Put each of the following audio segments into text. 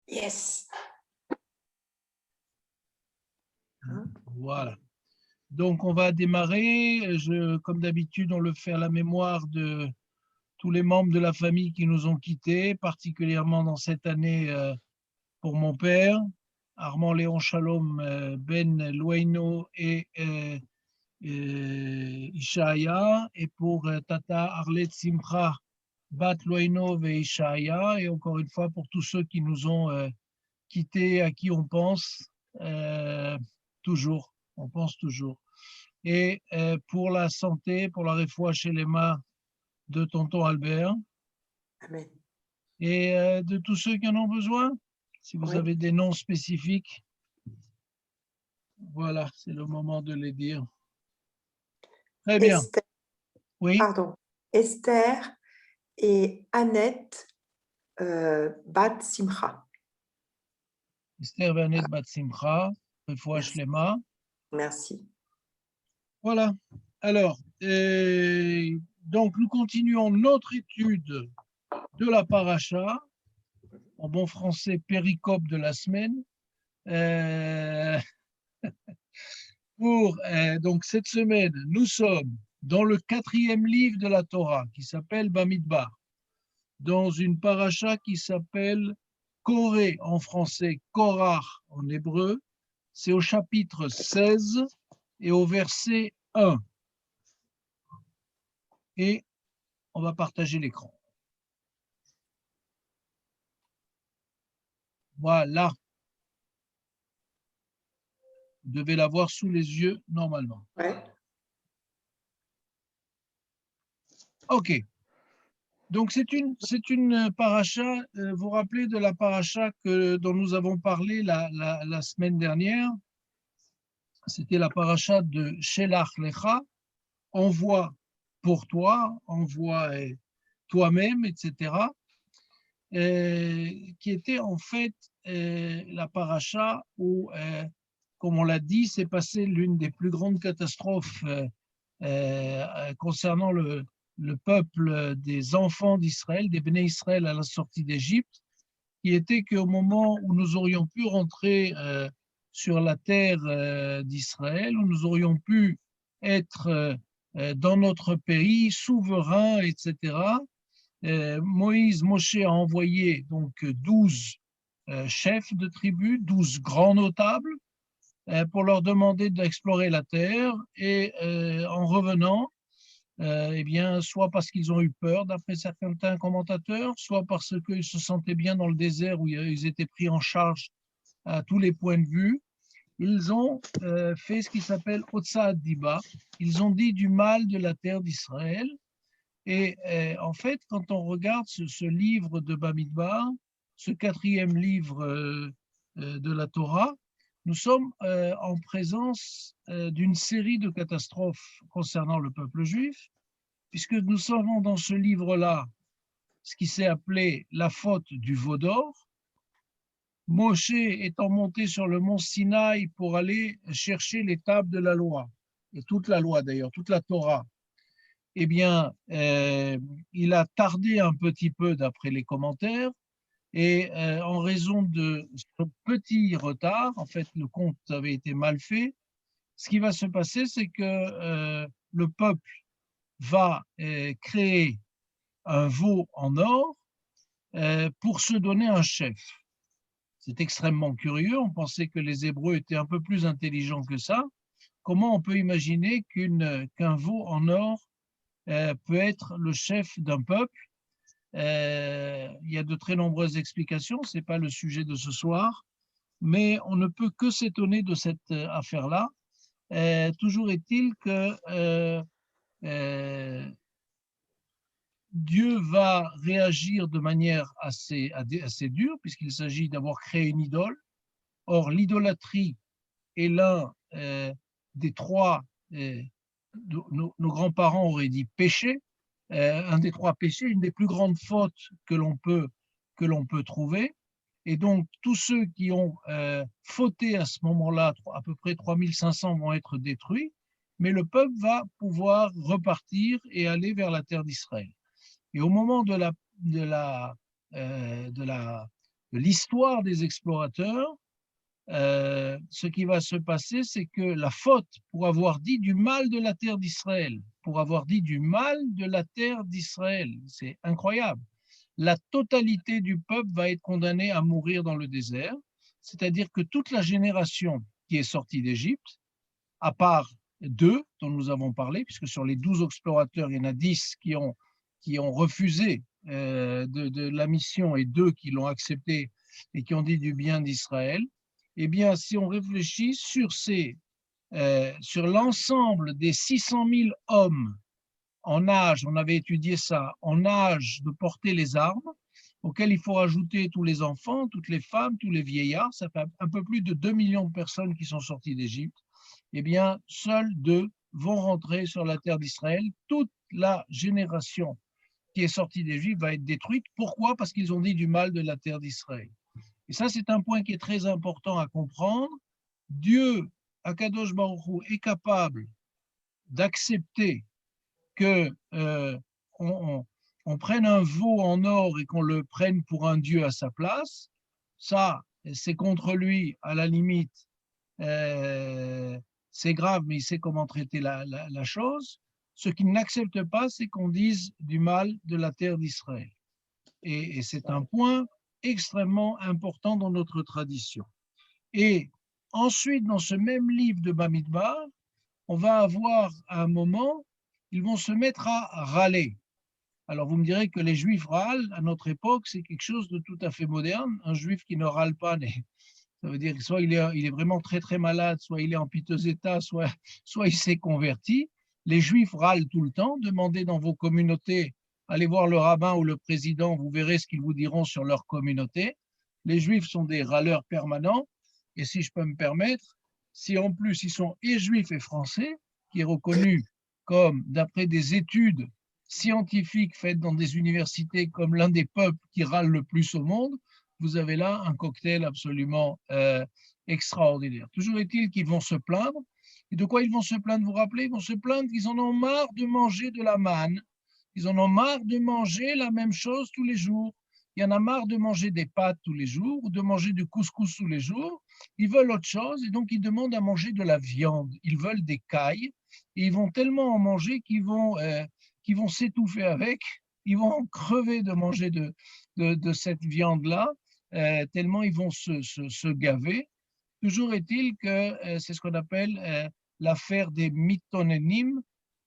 Yes. Voilà. Donc, on va démarrer. Comme d'habitude, on le fait à la mémoire de tous les membres de la famille qui nous ont quittés, particulièrement dans cette année pour mon père, Armand Léon Shalom Ben Loueino et Ishaya, et pour Tata Arlet Simcha Bat Loueino et Ishaya, et encore une fois pour tous ceux qui nous ont quittés, à qui on pense toujours, on pense toujours. Et pour la santé, pour la réfoua chez les mains de tonton Albert. Amen. Et de tous ceux qui en ont besoin, si vous avez des noms spécifiques, voilà, c'est le moment de les dire. Très bien. Esther, Oui. pardon, Esther et Annette Bat Simcha. Esther et Annette Bat Simcha, réfoua shlema. Merci. Voilà. Alors, donc nous continuons notre étude de la paracha, en bon français péricope de la semaine. Donc cette semaine, nous sommes dans le 4e livre de la Torah qui s'appelle Bamidbar, dans une paracha qui s'appelle Koré en français, Korach en hébreu. C'est au chapitre 16 et au verset 1. Et on va partager l'écran. Voilà. Vous devez l'avoir sous les yeux normalement. Ouais. Ok. Donc c'est une paracha. Vous vous rappelez de la paracha dont nous avons parlé la semaine dernière. C'était la paracha de Shelach Lecha, envoie pour toi, envoie toi-même, etc. Qui était en fait la paracha où, comme on l'a dit, s'est passée l'une des plus grandes catastrophes concernant le peuple des enfants d'Israël, des Béné Israël à la sortie d'Égypte, qui était qu'au moment où nous aurions pu rentrer sur la terre d'Israël, où nous aurions pu être dans notre pays, souverain, etc., Moshe a envoyé donc 12 chefs de tribus, 12 grands notables, pour leur demander d'explorer la terre, et en revenant, eh bien, soit parce qu'ils ont eu peur, d'après certains commentateurs, soit parce qu'ils se sentaient bien dans le désert où ils étaient pris en charge à tous les points de vue, ils ont fait ce qui s'appelle Otsaat Diba. Ils ont dit du mal de la terre d'Israël. Et en fait, quand on regarde ce livre de Bamidbar, ce 4e livre de la Torah, nous sommes en présence d'une série de catastrophes concernant le peuple juif, puisque nous savons dans ce livre-là ce qui s'est appelé la faute du veau d'or. Moshe étant monté sur le mont Sinaï pour aller chercher les tables de la loi, et toute la loi d'ailleurs, toute la Torah, eh bien, il a tardé un petit peu d'après les commentaires, et en raison de ce petit retard, en fait, le compte avait été mal fait. Ce qui va se passer, c'est que le peuple va créer un veau en or pour se donner un chef. C'est extrêmement curieux. On pensait que les Hébreux étaient un peu plus intelligents que ça. Comment on peut imaginer qu'un veau en or peut être le chef d'un peuple? Il y a de très nombreuses explications, ce n'est pas le sujet de ce soir, mais on ne peut que s'étonner de cette affaire-là. Toujours est-il que Dieu va réagir de manière assez dure, puisqu'il s'agit d'avoir créé une idole. Or, l'idolâtrie est l'un des trois, nos grands-parents auraient dit péché, un des trois péchés, une des plus grandes fautes que l'on peut trouver. Et donc, tous ceux qui ont fauté à ce moment-là, à peu près 3500 vont être détruits, mais le peuple va pouvoir repartir et aller vers la terre d'Israël. Et au moment de la l'histoire des explorateurs, ce qui va se passer, c'est que la faute pour avoir dit du mal de la terre d'Israël, pour avoir dit du mal de la terre d'Israël, c'est incroyable. La totalité du peuple va être condamnée à mourir dans le désert, c'est-à-dire que toute la génération qui est sortie d'Égypte, à part 2 dont nous avons parlé, puisque sur les 12 explorateurs, il y en a 10 qui ont refusé de la mission et 2 qui l'ont accepté et qui ont dit du bien d'Israël. Eh bien, si on réfléchit sur l'ensemble des 600 000 hommes en âge, on avait étudié ça, en âge de porter les armes, auxquels il faut rajouter tous les enfants, toutes les femmes, tous les vieillards, ça fait un peu plus de 2 millions de personnes qui sont sorties d'Égypte. Eh bien, seuls 2 vont rentrer sur la terre d'Israël. Toute la génération qui est sortie d'Égypte va être détruite. Pourquoi? Parce qu'ils ont dit du mal de la terre d'Israël. Et ça, c'est un point qui est très important à comprendre. Dieu, Akadosh Baruch Hu, est capable d'accepter que on prenne un veau en or et qu'on le prenne pour un dieu à sa place. Ça, c'est contre lui, à la limite, c'est grave, mais il sait comment traiter la chose. Ce qu'il n'accepte pas, c'est qu'on dise du mal de la terre d'Israël. Et c'est un point extrêmement important dans notre tradition. Et ensuite, dans ce même livre de Bamidbar, on va avoir à un moment, ils vont se mettre à râler. Alors vous me direz que les juifs râlent à notre époque, c'est quelque chose de tout à fait moderne. Un juif qui ne râle pas, ça veut dire que soit il est vraiment très très malade, soit il est en piteux état, soit il s'est converti. Les juifs râlent tout le temps. Demandez dans vos communautés, allez voir le rabbin ou le président, vous verrez ce qu'ils vous diront sur leur communauté. Les juifs sont des râleurs permanents. Et si je peux me permettre, si en plus ils sont et juifs et français, qui est reconnu comme, d'après des études scientifiques faites dans des universités, comme l'un des peuples qui râle le plus au monde, vous avez là un cocktail absolument extraordinaire. Toujours est-il qu'ils vont se plaindre. Et de quoi ils vont se plaindre, vous vous rappelez? Ils vont se plaindre qu'ils en ont marre de manger de la manne. Ils en ont marre de manger la même chose tous les jours. Il y en a marre de manger des pâtes tous les jours ou de manger du couscous tous les jours. Ils veulent autre chose et donc ils demandent à manger de la viande. Ils veulent des cailles et ils vont tellement en manger qu'ils vont s'étouffer avec. Ils vont en crever de manger de cette viande-là, tellement ils vont se gaver. Toujours est-il que c'est ce qu'on appelle l'affaire des mitonénimes,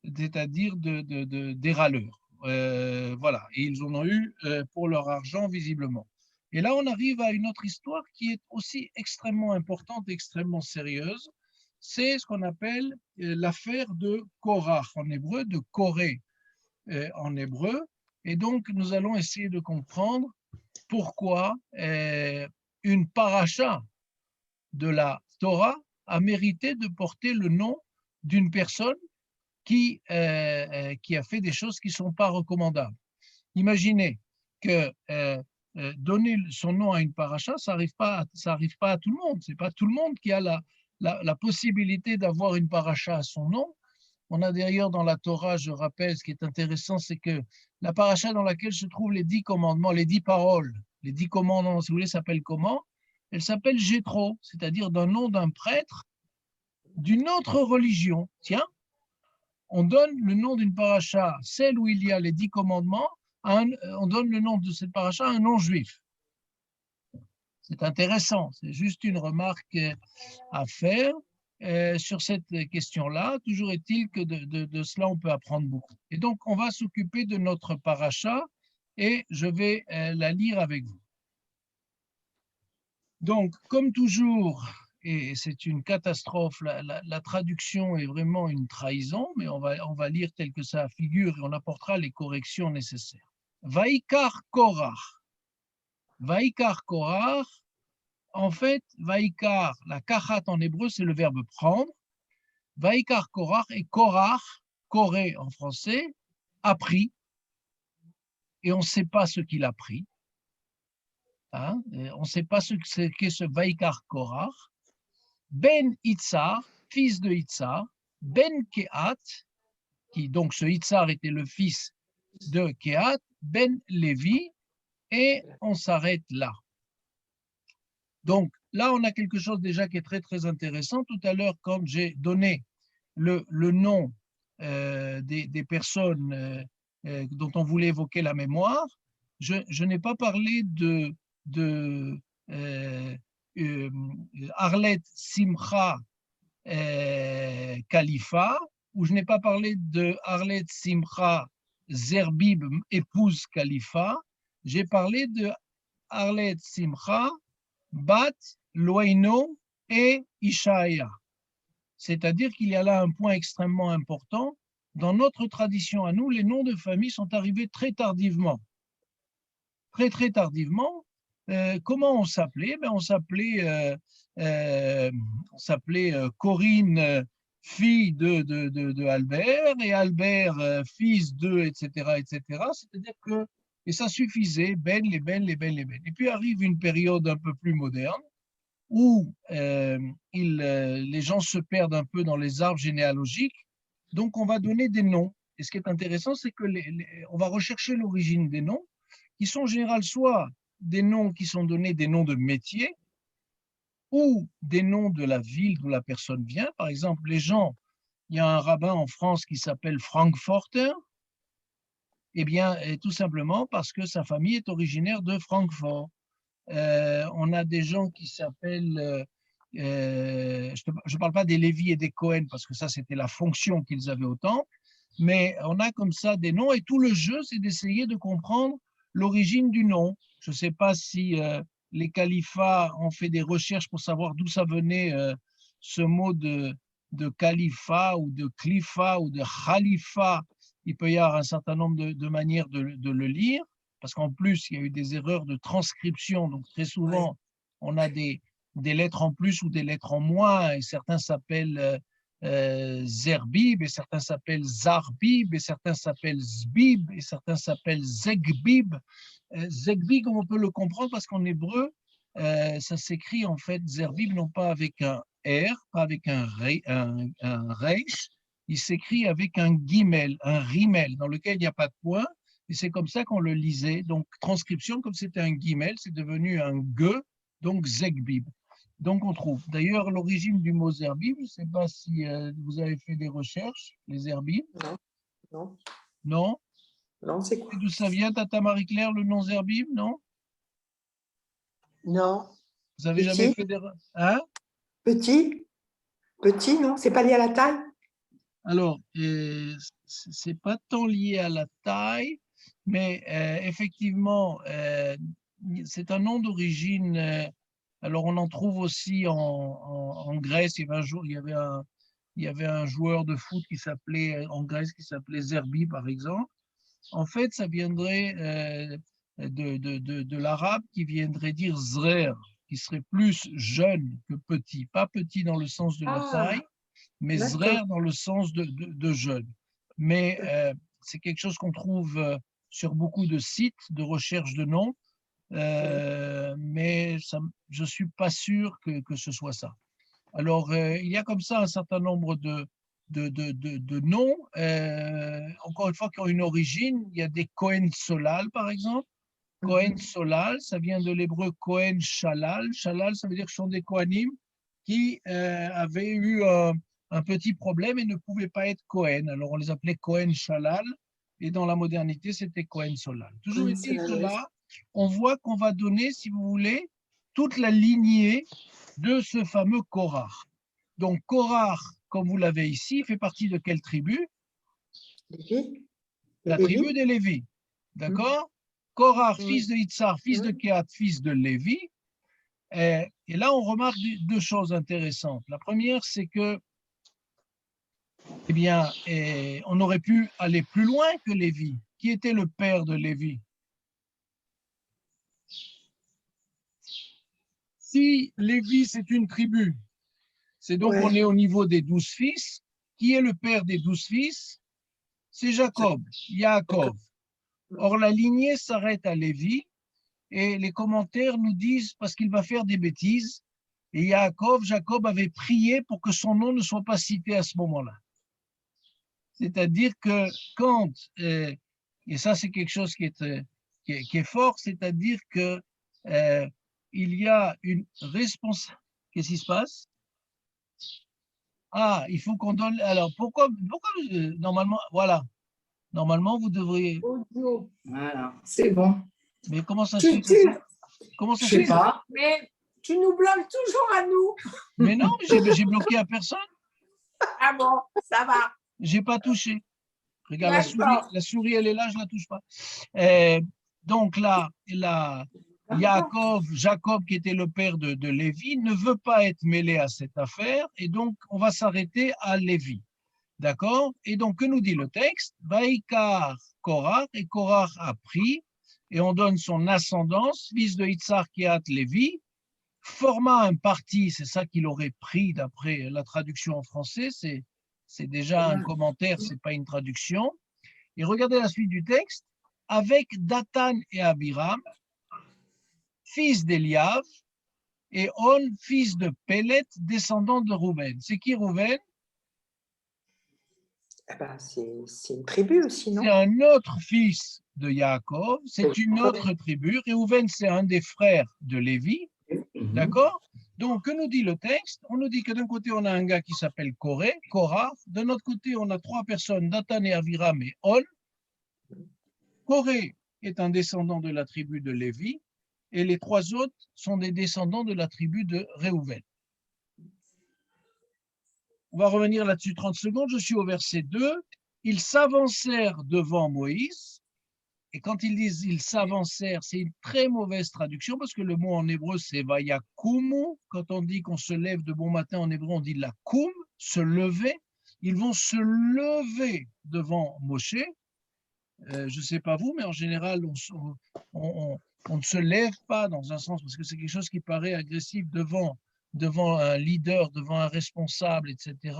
c'est-à-dire des râleurs. Voilà, et ils en ont eu pour leur argent visiblement. Et là, on arrive à une autre histoire qui est aussi extrêmement importante, extrêmement sérieuse. C'est ce qu'on appelle l'affaire de Korach en hébreu, de Corée en hébreu. Et donc, nous allons essayer de comprendre pourquoi une paracha de la Torah a mérité de porter le nom d'une personne qui a fait des choses qui ne sont pas recommandables. Imaginez que donner son nom à une paracha, ça n'arrive pas à tout le monde. Ce n'est pas tout le monde qui a la possibilité d'avoir une paracha à son nom. On a d'ailleurs dans la Torah, je rappelle, ce qui est intéressant, c'est que la paracha dans laquelle se trouvent les 10 commandements, les 10 paroles, les 10 commandements, si vous voulez, s'appelle comment? Elle s'appelle Jéthro, c'est-à-dire d'un nom d'un prêtre d'une autre religion. Tiens, on donne le nom d'une paracha, celle où il y a les 10 commandements, on donne le nom de cette paracha à un non-juif. C'est intéressant, c'est juste une remarque à faire. Sur cette question-là, toujours est-il que de cela, on peut apprendre beaucoup. Et donc, on va s'occuper de notre paracha et je vais la lire avec vous. Donc, comme toujours, et c'est une catastrophe, la traduction est vraiment une trahison, mais on va lire tel que ça figure et on apportera les corrections nécessaires. Vaikar Korach. Vaikar Korach. En fait, Vaikar, la kachat en hébreu, c'est le verbe prendre. Vaikar Korach et Korach, Koré en français, a pris. Et on ne sait pas ce qu'il a pris. Hein? On ne sait pas ce qu'est ce Vaikar Korach. Ben Itzar, fils de Itzar. Ben Kehat, qui donc ce Itzar était le fils de Kehat. Ben Lévi. Et on s'arrête là. Donc là, on a quelque chose déjà qui est très, très intéressant. Tout à l'heure, quand j'ai donné le nom des personnes dont on voulait évoquer la mémoire, je n'ai pas parlé de euh, euh, Arlette Simcha Khalifa, ou je n'ai pas parlé de Arlette Simcha Zerbib, épouse Khalifa. J'ai parlé de Arlette Simcha Bat, Loïno et Ishaïa. C'est-à-dire qu'il y a là un point extrêmement important. Dans notre tradition à nous, les noms de famille sont arrivés très tardivement. Très, très tardivement. Comment on s'appelait? Ben, on s'appelait Corinne, fille de Albert, et Albert, fils de, etc., etc. C'est-à-dire que, et ça suffisait, Ben, les Ben, les Ben, les Ben. Et puis arrive une période un peu plus moderne, où les gens se perdent un peu dans les arbres généalogiques, donc on va donner des noms. Et ce qui est intéressant, c'est que on va rechercher l'origine des noms, qui sont en général soit des noms qui sont donnés des noms de métiers, ou des noms de la ville d'où la personne vient. Par exemple, les gens, il y a un rabbin en France qui s'appelle Frankfurter, eh bien, tout simplement parce que sa famille est originaire de Francfort. On a des gens qui s'appellent, je ne parle pas des Lévi et des Cohen parce que ça c'était la fonction qu'ils avaient au temple, mais on a comme ça des noms et tout le jeu c'est d'essayer de comprendre l'origine du nom. Je ne sais pas si les califats ont fait des recherches pour savoir d'où ça venait ce mot de califat ou de clifa ou de khalifa. Il peut y avoir un certain nombre de manières de le lire parce qu'en plus, il y a eu des erreurs de transcription. Donc, très souvent, on a des lettres en plus ou des lettres en moins, et certains s'appellent Zerbib, et certains s'appellent Zarbib, et certains s'appellent Zbib, et certains s'appellent Zegbib. Zegbib, on peut le comprendre parce qu'en hébreu, ça s'écrit en fait Zerbib, non pas avec un R, pas avec un Reich, il s'écrit avec un Gimel, un Rimel, dans lequel il n'y a pas de point. Et c'est comme ça qu'on le lisait. Donc, transcription, comme c'était un guimel, c'est devenu un ge, donc zegbib. Donc, on trouve. D'ailleurs, l'origine du mot zerbib, je ne sais pas si vous avez fait des recherches, les zerbib. Non, non, Non? non, c'est quoi? Et d'où ça vient, Tata Marie-Claire, le nom zerbib, non? Non. Vous avez jamais Petit, fait des... Hein? petit, petit, non? C'est pas lié à la taille? Alors, c'est pas tant lié à la taille, mais effectivement, c'est un nom d'origine. Alors, on en trouve aussi en Grèce. Il y avait un joueur de foot qui s'appelait en Grèce qui s'appelait Zerbi, par exemple. En fait, ça viendrait de l'arabe qui viendrait dire zrer, qui serait plus jeune que petit, pas petit dans le sens de la Ah, taille mais d'accord. Zrer dans le sens de jeune. Mais c'est quelque chose qu'on trouve sur beaucoup de sites de recherche de noms, mais ça, je ne suis pas sûr que ce soit ça. Alors, il y a comme ça un certain nombre de noms, encore une fois, qui ont une origine. Il y a des Cohen Solal, par exemple. Cohen Solal, ça vient de l'hébreu Cohen Shalal. Shalal, ça veut dire que ce sont des Kohanim qui avaient eu un petit problème et ne pouvaient pas être Cohen. Alors on les appelait Cohen Shalal et dans la modernité c'était Cohen Solal. Toujours Cohen est-il que Solal, oui. là, on voit qu'on va donner, si vous voulez, toute la lignée de ce fameux Korach. Donc Korach, comme vous l'avez ici, fait partie de quelle tribu? Lévi? Les La tribu Lévi? des Lévis. D'accord? Korach, Oui. fils de Itzar, fils de Kehat, fils de Lévi. Et là, on remarque deux choses intéressantes. La première, c'est que, eh bien, on aurait pu aller plus loin que Lévi. Qui était le père de Lévi? Si Lévi, c'est une tribu, c'est donc on est Ouais. au niveau des 12 fils. Qui est le père des 12 fils? C'est Jacob, D'accord. Yaakov. Or, la lignée s'arrête à Lévi et les commentaires nous disent parce qu'il va faire des bêtises. Et Jacob avait prié pour que son nom ne soit pas cité à ce moment-là. C'est-à-dire que quand, et ça c'est quelque chose qui est fort, c'est-à-dire que il y a une responsable. Qu'est-ce qui se passe? Ah, il faut qu'on donne. Alors, pourquoi normalement, voilà, normalement, vous devriez. Audio. Voilà, c'est bon. Mais comment ça se Tu, fait tu, Comment ça je se sais fait pas. Mais tu nous bloques toujours à nous. Mais non, j'ai bloqué à personne. Ah bon, ça va. J'ai pas touché. Regarde, D'accord. la souris, elle est là, je la touche pas. Donc là, Jacob, qui était le père de Lévi, ne veut pas être mêlé à cette affaire, et donc on va s'arrêter à Lévi. D'accord? Et donc, que nous dit le texte? Vaïkar Korach, et Korach a pris, et on donne son ascendance, fils de Itzhar Kehat Lévi, forma un parti, c'est ça qu'il aurait pris d'après la traduction en français, c'est déjà un commentaire, c'est pas une traduction. Et regardez la suite du texte, avec Dathan et Abiram, fils d'Eliav, et On, fils de Pélet, descendant de Rouven. C'est qui Rouven? Ah ben, c'est une tribu aussi, non? C'est un autre fils de Yaakov, c'est une autre tribu. Réhouven, c'est un des frères de Lévi, d'accord? Donc, que nous dit le texte? On nous dit que d'un côté, on a un gars qui s'appelle Korah. De l'autre côté, on a trois personnes, Dathan et Aviram et On. Coré est un descendant de la tribu de Lévi et les trois autres sont des descendants de la tribu de Réhouven. On va revenir là-dessus 30 secondes. Je suis au verset 2. Ils s'avancèrent devant Moïse. Et quand ils disent ils s'avancèrent, c'est une très mauvaise traduction parce que le mot en hébreu c'est vayakumu. Quand on dit qu'on se lève de bon matin en hébreu, on dit la koum, se lever. Ils vont se lever devant Moshe. Je ne sais pas vous, mais en général, on ne se lève pas dans un sens parce que c'est quelque chose qui paraît agressif devant un leader, devant un responsable, etc.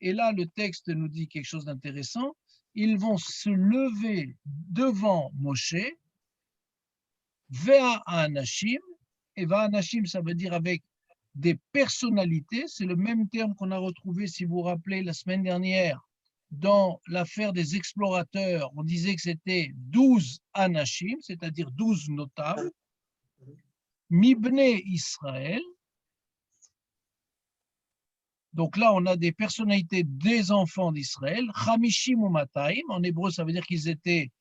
Et là, le texte nous dit quelque chose d'intéressant. Ils vont se lever devant Moshe, vers Anashim, et Anashim, ça veut dire avec des personnalités. C'est le même terme qu'on a retrouvé, si vous vous rappelez, la semaine dernière, dans l'affaire des explorateurs. On disait que c'était 12 Anashim, c'est-à-dire 12 notables, Mibné Israël. Donc là, on a des personnalités des enfants d'Israël. Chamishim ou Mataim, en hébreu, ça veut dire qu'ils étaient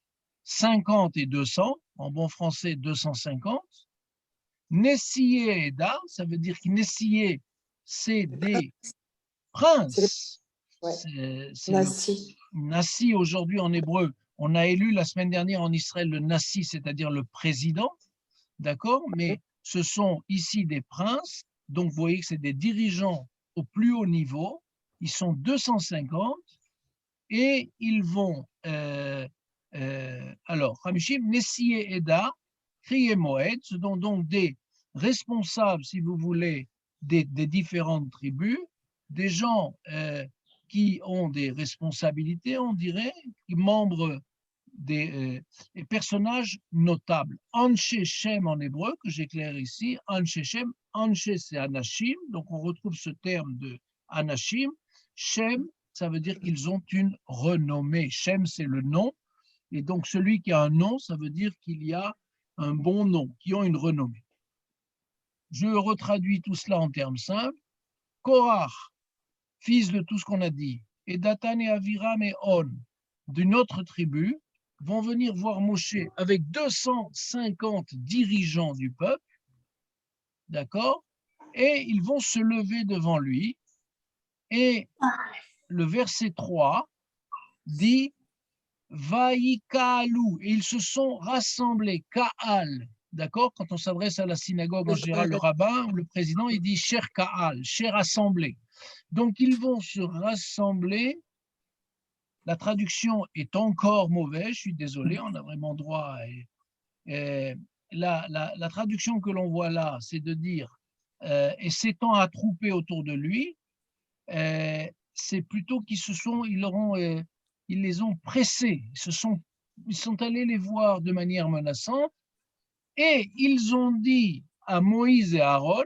50 et 200, en bon français 250. Nessié et Dar, ça veut dire que Nessié, c'est des princes. C'est Nassi. Nassi aujourd'hui en hébreu. On a élu la semaine dernière en Israël le Nassi, c'est-à-dire le président, d'accord? Mais ce sont ici des princes, donc vous voyez que c'est des dirigeants au plus haut niveau. Ils sont 250 et ils vont, alors, Hamishim, Nessié Eda, Kriye Moed, ce sont donc des responsables, si vous voulez, des différentes tribus, des gens qui ont des responsabilités, on dirait, membres des personnages notables. Anshe Shem en hébreu, que j'éclaire ici, Anshe Shem, Anshe c'est Anashim, donc on retrouve ce terme de Anashim. Shem, ça veut dire qu'ils ont une renommée. Shem, c'est le nom, et donc celui qui a un nom, ça veut dire qu'il y a un bon nom, qui ont une renommée. Je retraduis tout cela en termes simples. Korach, fils de tout ce qu'on a dit, et Dathan et Aviram et On, d'une autre tribu, vont venir voir Moshe avec 250 dirigeants du peuple, d'accord? Et ils vont se lever devant lui. Et le verset 3 dit Vaïkalu, et ils se sont rassemblés, Kaal, d'accord? Quand on s'adresse à la synagogue en général, le rabbin ou le président, il dit cher Kaal, cher assemblée. Donc ils vont se rassembler. La traduction est encore mauvaise, je suis désolé, on a vraiment droit à. La traduction que l'on voit là, c'est de dire et s'étant attroupés autour de lui, c'est plutôt qu'ils ils les ont pressés, ils sont allés les voir de manière menaçante et ils ont dit à Moïse et Aaron,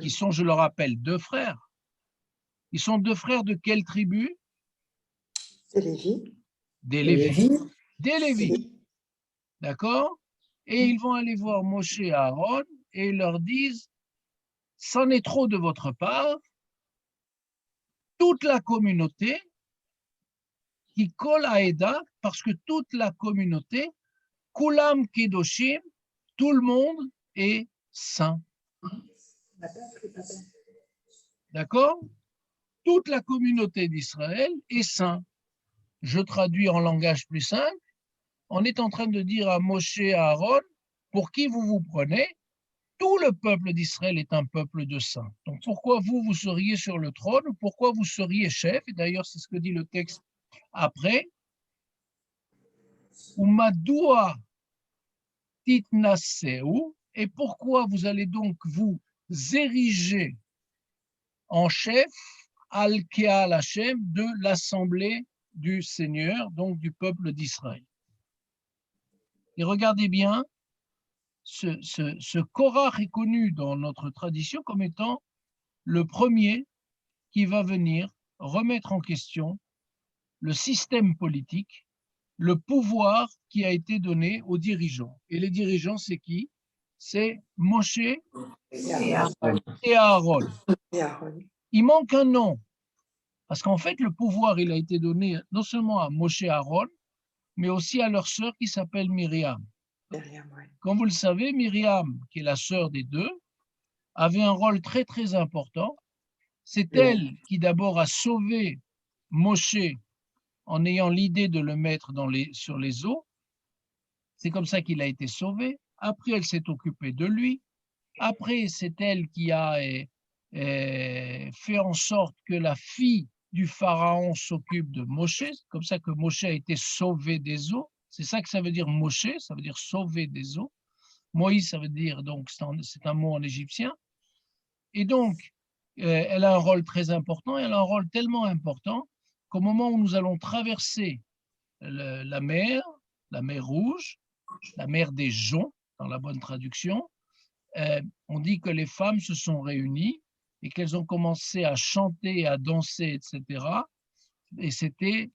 qui sont, je le rappelle, deux frères. Ils sont deux frères de quelle tribu? C'est Lévi. Des Lévis. Des Lévis. D'accord? Et ils vont aller voir Moshe et Aaron et leur disent « C'en est trop de votre part ». Toute la communauté qui colle à Eda, parce que toute la communauté, Kulam Kedoshim, tout le monde est saint. D'accord? Toute la communauté d'Israël est saint. Je traduis en langage plus simple. On est en train de dire à Moshe et à Aaron, pour qui vous vous prenez? Tout le peuple d'Israël est un peuple de saints. Donc pourquoi vous seriez sur le trône? Pourquoi vous seriez chef? Et d'ailleurs, c'est ce que dit le texte après. Umadua titnaseu. Et pourquoi vous allez donc vous ériger en chef al-Keal Hashem de l'assemblée du Seigneur, donc du peuple d'Israël. Et regardez bien, ce Korach est connu dans notre tradition comme étant le premier qui va venir remettre en question le système politique, le pouvoir qui a été donné aux dirigeants. Et les dirigeants, c'est qui? C'est Moshe et Aaron. Il manque un nom, parce qu'en fait, le pouvoir, il a été donné non seulement à Moshe et Aaron, mais aussi à leur sœur qui s'appelle Myriam. Comme vous le savez, Myriam, qui est la sœur des deux, avait un rôle très, très important. C'est elle qui d'abord a sauvé Moshe en ayant l'idée de le mettre sur les eaux. C'est comme ça qu'il a été sauvé. Après, elle s'est occupée de lui. Après, c'est elle qui a fait en sorte que la fille du pharaon s'occupe de Moshe. C'est comme ça que Moshe a été sauvé des eaux. C'est ça que ça veut dire Moshe, ça veut dire sauver des eaux. Moïse, ça veut dire, donc, c'est un mot en égyptien. Et donc, elle a un rôle très important. Elle a un rôle tellement important qu'au moment où nous allons traverser la mer Rouge, la mer des joncs, dans la bonne traduction, on dit que les femmes se sont réunies et qu'elles ont commencé à chanter, à danser, etc. Et c'était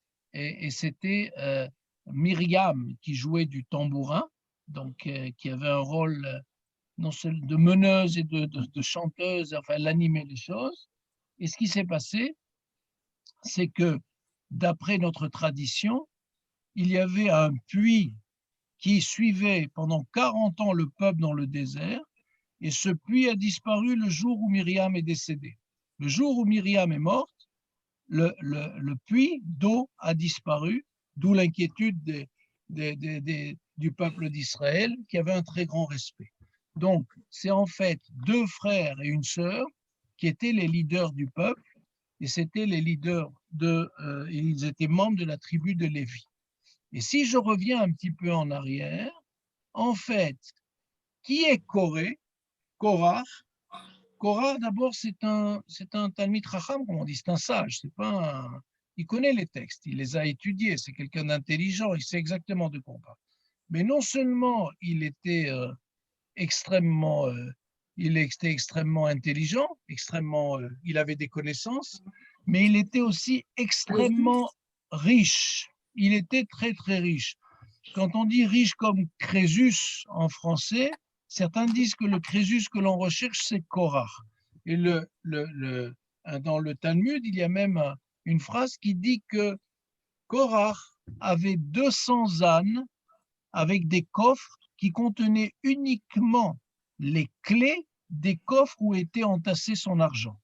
Myriam qui jouait du tambourin, donc qui avait un rôle non seulement de meneuse et de chanteuse, enfin elle animait les choses. Et ce qui s'est passé, c'est que d'après notre tradition, il y avait un puits qui suivait pendant 40 ans le peuple dans le désert, et ce puits a disparu le jour où Myriam est décédée. Le jour où Myriam est morte, le puits d'eau a disparu, d'où l'inquiétude du peuple d'Israël qui avait un très grand respect. Donc, c'est en fait 2 frères et une sœur qui étaient les leaders du peuple, et c'était les leaders ils étaient membres de la tribu de Lévi. Et si je reviens un petit peu en arrière, en fait, qui est Korach? Korach, d'abord, c'est un Talmid Chacham, comme on dit, c'est un sage, c'est pas un... Il connaît les textes, il les a étudiés, c'est quelqu'un d'intelligent, il sait exactement de quoi on parle. Mais non seulement il était extrêmement intelligent, il avait des connaissances, mais il était aussi extrêmement riche. Il était très, très riche. Quand on dit riche comme Crésus en français, certains disent que le Crésus que l'on recherche, c'est Korach. Et dans le Talmud, il y a même une phrase qui dit que Korach avait 200 ânes avec des coffres qui contenaient uniquement les clés des coffres où était entassé son argent.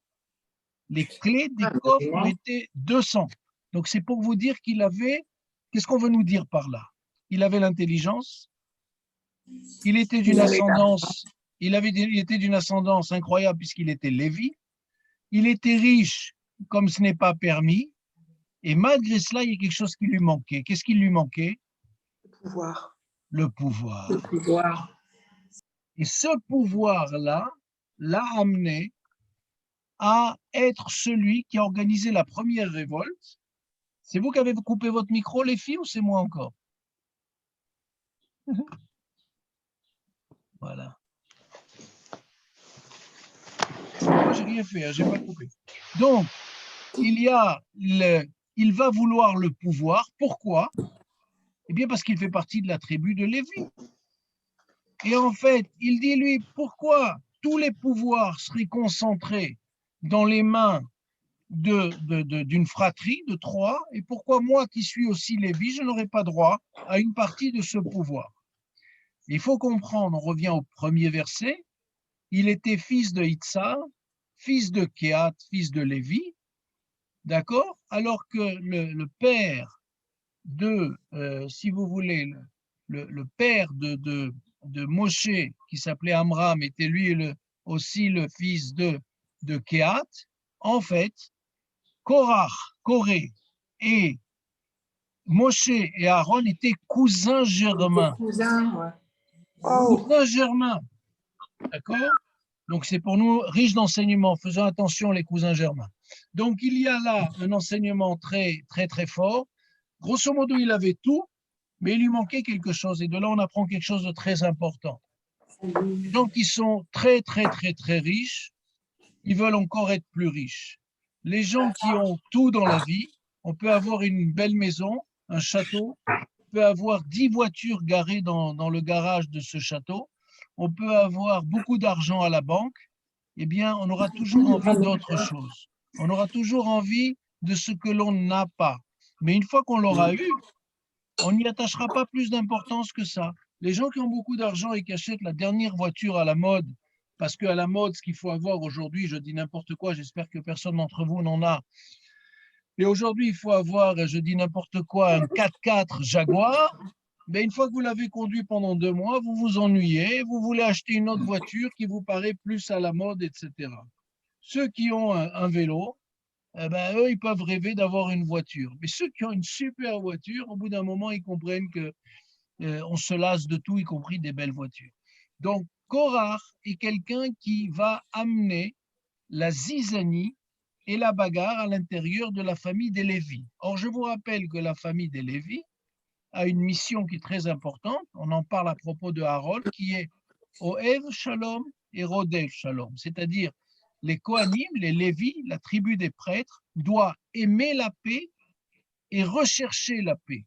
Les clés des coffres où étaient 200. Donc c'est pour vous dire qu'il avait, qu'est-ce qu'on veut nous dire par là? Il avait l'intelligence, il était d'une ascendance, il était d'une ascendance incroyable puisqu'il était Lévi, il était riche comme ce n'est pas permis, et malgré cela, il y a quelque chose qui lui manquait. Qu'est-ce qui lui manquait? Le pouvoir. Le pouvoir. Le pouvoir. Et ce pouvoir-là l'a amené à être celui qui a organisé la première révolte. C'est vous qui avez coupé votre micro, les filles, ou c'est moi encore? Voilà. Moi, j'ai rien fait, j'ai pas coupé. Donc, il va vouloir le pouvoir. Pourquoi? Eh bien, parce qu'il fait partie de la tribu de Lévi. Et en fait, il dit, lui, pourquoi tous les pouvoirs seraient concentrés dans les mains d'une fratrie de 3, et pourquoi moi qui suis aussi Lévi, je n'aurais pas droit à une partie de ce pouvoir. Il faut comprendre, on revient au premier verset, il était fils de Itzar, fils de Kehat, fils de Lévi, d'accord, alors que le père de, si vous voulez, le père de Moshe, qui s'appelait Amram, était lui aussi le fils de Kehat. En fait, Corée et Moshe et Aaron étaient cousins germains. Cousins germains, d'accord? Donc c'est pour nous riche d'enseignements. Faisons attention les cousins germains. Donc il y a là un enseignement très très très fort. Grosso modo, il avait tout, mais il lui manquait quelque chose. Et de là, on apprend quelque chose de très important. Les gens qui sont très très très très riches, ils veulent encore être plus riches. Les gens qui ont tout dans la vie, on peut avoir une belle maison, un château, on peut avoir 10 voitures garées dans le garage de ce château, on peut avoir beaucoup d'argent à la banque, eh bien, on aura toujours envie d'autre chose. On aura toujours envie de ce que l'on n'a pas. Mais une fois qu'on l'aura eu, on n'y attachera pas plus d'importance que ça. Les gens qui ont beaucoup d'argent et qui achètent la dernière voiture à la mode, parce qu'à la mode, ce qu'il faut avoir aujourd'hui, je dis n'importe quoi, j'espère que personne d'entre vous n'en a. Et aujourd'hui, il faut avoir, je dis n'importe quoi, un 4x4 Jaguar. Mais une fois que vous l'avez conduit pendant 2 mois, vous vous ennuyez, vous voulez acheter une autre voiture qui vous paraît plus à la mode, etc. Ceux qui ont un vélo, eh ben, eux, ils peuvent rêver d'avoir une voiture. Mais ceux qui ont une super voiture, au bout d'un moment, ils comprennent que on se lasse de tout, y compris des belles voitures. Donc, Korach est quelqu'un qui va amener la zizanie et la bagarre à l'intérieur de la famille des Lévis. Or, je vous rappelle que la famille des Lévis a une mission qui est très importante. On en parle à propos de Aaron, qui est Oev Shalom et Rodev Shalom, c'est-à-dire les Kohanim, les Lévis, la tribu des prêtres, doit aimer la paix et rechercher la paix.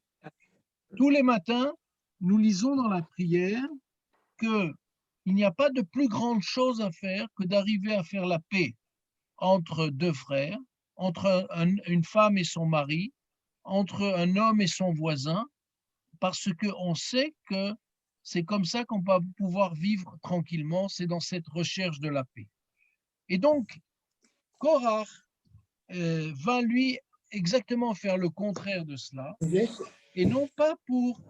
Tous les matins, nous lisons dans la prière qu'il n'y a pas de plus grande chose à faire que d'arriver à faire la paix entre 2 frères, entre une femme et son mari, entre un homme et son voisin, parce qu'on sait que c'est comme ça qu'on va pouvoir vivre tranquillement, c'est dans cette recherche de la paix. Et donc, Korach va lui exactement faire le contraire de cela, et non pas pour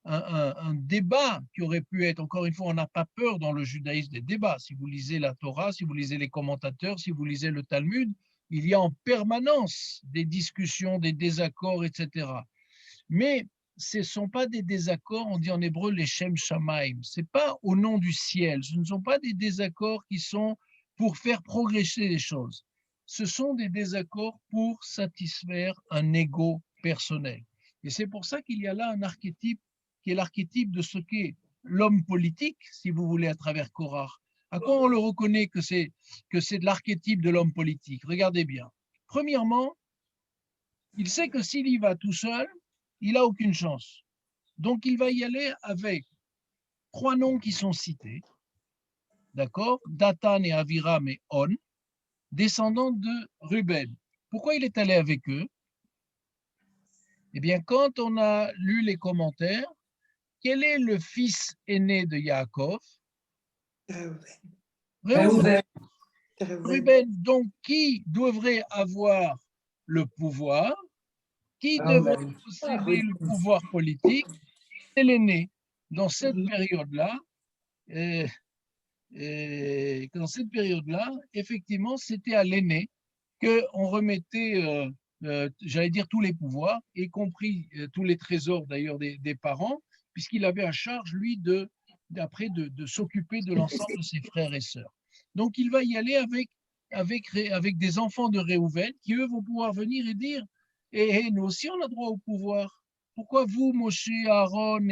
un débat qui aurait pu être, encore une fois, on n'a pas peur dans le judaïsme des débats. Si vous lisez la Torah, si vous lisez les commentateurs, si vous lisez le Talmud, il y a en permanence des discussions, des désaccords, etc. Mais ce ne sont pas des désaccords, on dit en hébreu les Shem Shamaim. Ce n'est pas au nom du ciel. Ce ne sont pas des désaccords qui sont pour faire progresser les choses. Ce sont des désaccords pour satisfaire un ego personnel. Et c'est pour ça qu'il y a là un archétype qui est l'archétype de ce qu'est l'homme politique, si vous voulez, à travers Korach. À quoi on le reconnaît que c'est de l'archétype de l'homme politique? Regardez bien. Premièrement, il sait que s'il y va tout seul, il n'a aucune chance. Donc, il va y aller avec 3 noms qui sont cités, d'accord? Datan et Aviram et On, descendants de Ruben. Pourquoi il est allé avec eux? Eh bien, quand on a lu les commentaires, quel est le fils aîné de Yaakov? Reuven. Ruben, donc qui devrait avoir le pouvoir? Qui devrait posséder le pouvoir politique? C'est l'aîné. Dans cette période-là, effectivement, c'était à l'aîné qu'on remettait, j'allais dire, tous les pouvoirs, y compris tous les trésors d'ailleurs des parents, puisqu'il avait à charge, lui, de s'occuper de l'ensemble de ses frères et sœurs. Donc, il va y aller avec des enfants de Réhouven qui, eux, vont pouvoir venir et dire nous aussi, on a droit au pouvoir. Pourquoi vous, Moshe, Aaron,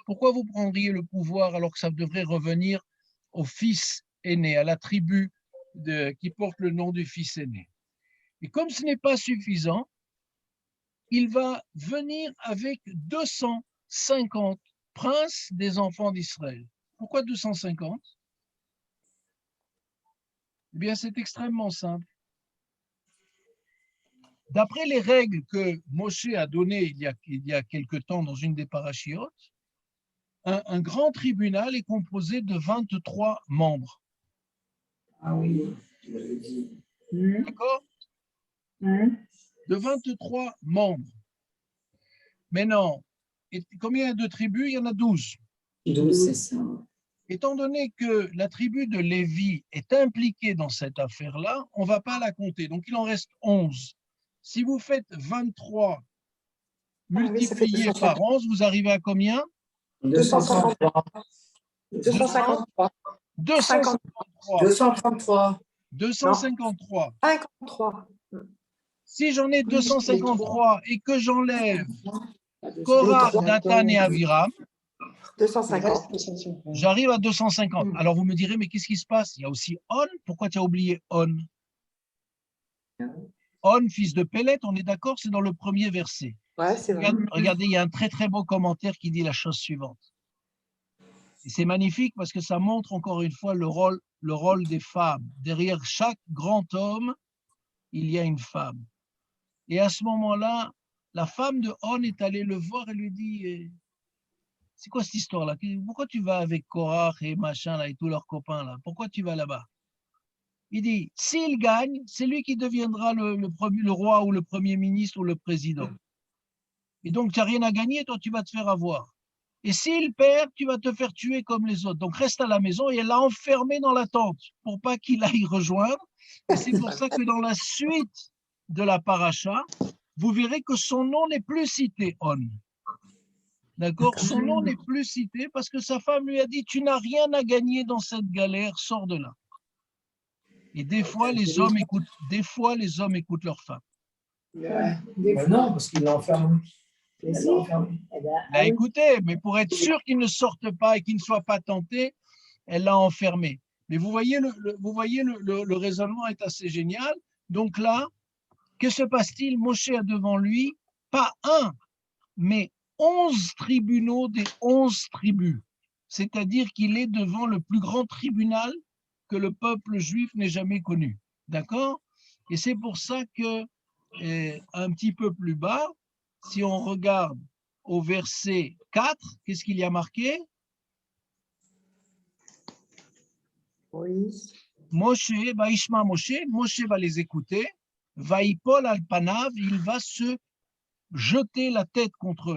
pourquoi vous prendriez le pouvoir alors que ça devrait revenir au fils aîné, à la tribu qui porte le nom du fils aîné? Et comme ce n'est pas suffisant, il va venir avec 250 princes des enfants d'Israël. Pourquoi 250? Eh bien, c'est extrêmement simple. D'après les règles que Moshe a données il y a quelque temps dans une des parachiotes, un grand tribunal est composé de 23 membres. Ah oui, je l'avais dit. D'accord? De 23 membres. Maintenant, combien il y a de tribus? Il y en a 12. 12, c'est ça. Étant donné que la tribu de Lévi est impliquée dans cette affaire-là, on ne va pas la compter. Donc, il en reste 11. Si vous faites 23 multiplié par 11, vous arrivez à combien? 253. 253. 253. 253. 53. Si j'en ai 253 et que j'enlève Korach, Datan et Aviram, 250. j'arrive à 250. Alors vous me direz, mais qu'est-ce qui se passe? Il y a aussi On. Pourquoi tu as oublié On? On, fils de Pélet, on est d'accord, c'est dans le premier verset. Ouais, c'est vrai. Regardez, il y a un très très beau commentaire qui dit la chose suivante. Et c'est magnifique parce que ça montre encore une fois le rôle des femmes. Derrière chaque grand homme, il y a une femme. Et à ce moment-là, la femme de On est allée le voir et lui dit, c'est quoi cette histoire-là? Pourquoi tu vas avec Korach et machin là, et tous leurs copains là? Pourquoi tu vas là-bas? Il dit, s'il gagne, c'est lui qui deviendra le roi ou le premier ministre ou le président. Et donc, tu n'as rien à gagner, toi, tu vas te faire avoir. Et s'il perd, tu vas te faire tuer comme les autres. Donc, reste à la maison. Et elle l'a enfermé dans la tente pour pas qu'il aille rejoindre. Et c'est pour ça que dans la suite de la paracha, vous verrez que son nom n'est plus cité, On. D'accord? Son nom n'est plus cité parce que sa femme lui a dit, tu n'as rien à gagner dans cette galère, sors de là. Et des fois, les hommes écoutent leurs femmes. Non, parce qu'il l'a enfermé. Bah, écoutez, mais pour être sûr qu'il ne sorte pas et qu'il ne soit pas tenté, elle l'a enfermé. Mais vous voyez, le raisonnement est assez génial. Donc là, que se passe-t-il? Moshe a devant lui, pas un, mais 11 tribunaux des 11 tribus. C'est-à-dire qu'il est devant le plus grand tribunal que le peuple juif n'ait jamais connu. D'accord? Et c'est pour ça que, un petit peu plus bas, si on regarde au verset 4, qu'est-ce qu'il y a marqué? Oui. Moshe va les écouter, Vaïpol al-Panav, il va se jeter la tête contre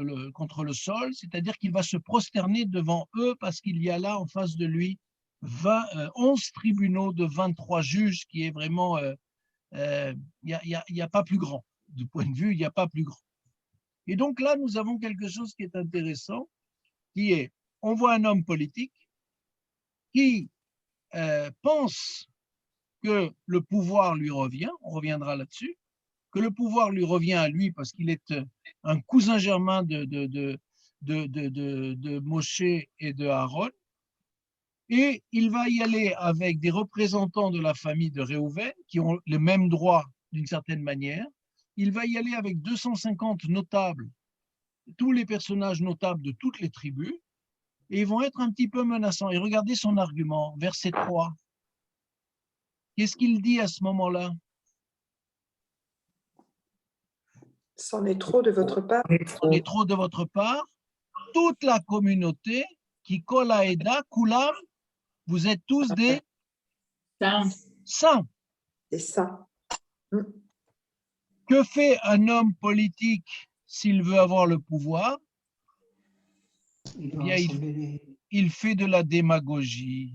le sol, c'est-à-dire qu'il va se prosterner devant eux parce qu'il y a là en face de lui 11 tribunaux de 23 juges, qui est vraiment, il n'y a pas plus grand. Du point de vue, il n'y a pas plus grand. Et donc là, nous avons quelque chose qui est intéressant, qui est, on voit un homme politique qui pense que le pouvoir lui revient, on reviendra là-dessus, que le pouvoir lui revient à lui parce qu'il est un cousin germain de Moshe et de Aaron, et il va y aller avec des représentants de la famille de Réhouven qui ont les mêmes droits d'une certaine manière. Il va y aller avec 250 notables, tous les personnages notables de toutes les tribus, et ils vont être un petit peu menaçants. Et regardez son argument, verset 3. Qu'est-ce qu'il dit à ce moment-là? C'en est trop de votre part. C'en est trop de votre part. Toute la communauté, qui kol haeda, kulam, vous êtes tous des saints. C'est ça. Que fait un homme politique s'il veut avoir le pouvoir? Bien, il fait de la démagogie.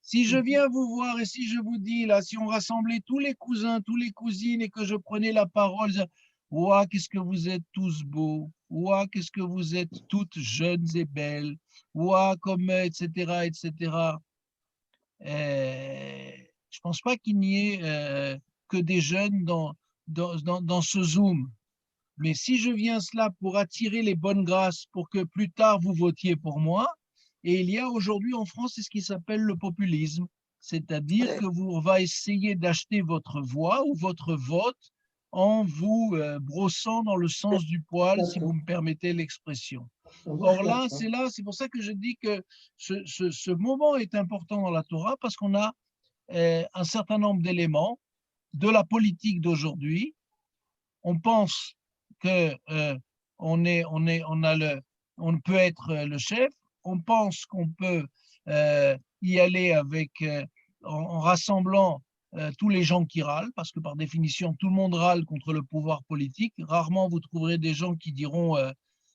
Si je viens vous voir et si je vous dis, là, si on rassemblait tous les cousins, tous les cousines et que je prenais la parole, ouah, qu'est-ce que vous êtes tous beaux, ouah, qu'est-ce que vous êtes toutes jeunes et belles, ouah, comme, etc., etc. Je pense pas qu'il n'y ait que des jeunes dans ce Zoom. Mais si je viens cela pour attirer les bonnes grâces, pour que plus tard vous votiez pour moi, et il y a aujourd'hui en France ce qui s'appelle le populisme, c'est-à-dire que on va essayer d'acheter votre voix ou votre vote en vous brossant dans le sens du poil, si vous me permettez l'expression. Or là, c'est pour ça que je dis que ce moment est important dans la Torah, parce qu'on a un certain nombre d'éléments de la politique d'aujourd'hui. On pense que on peut être le chef. On pense qu'on peut y aller en rassemblant tous les gens qui râlent, parce que par définition, tout le monde râle contre le pouvoir politique. Rarement vous trouverez des gens qui diront,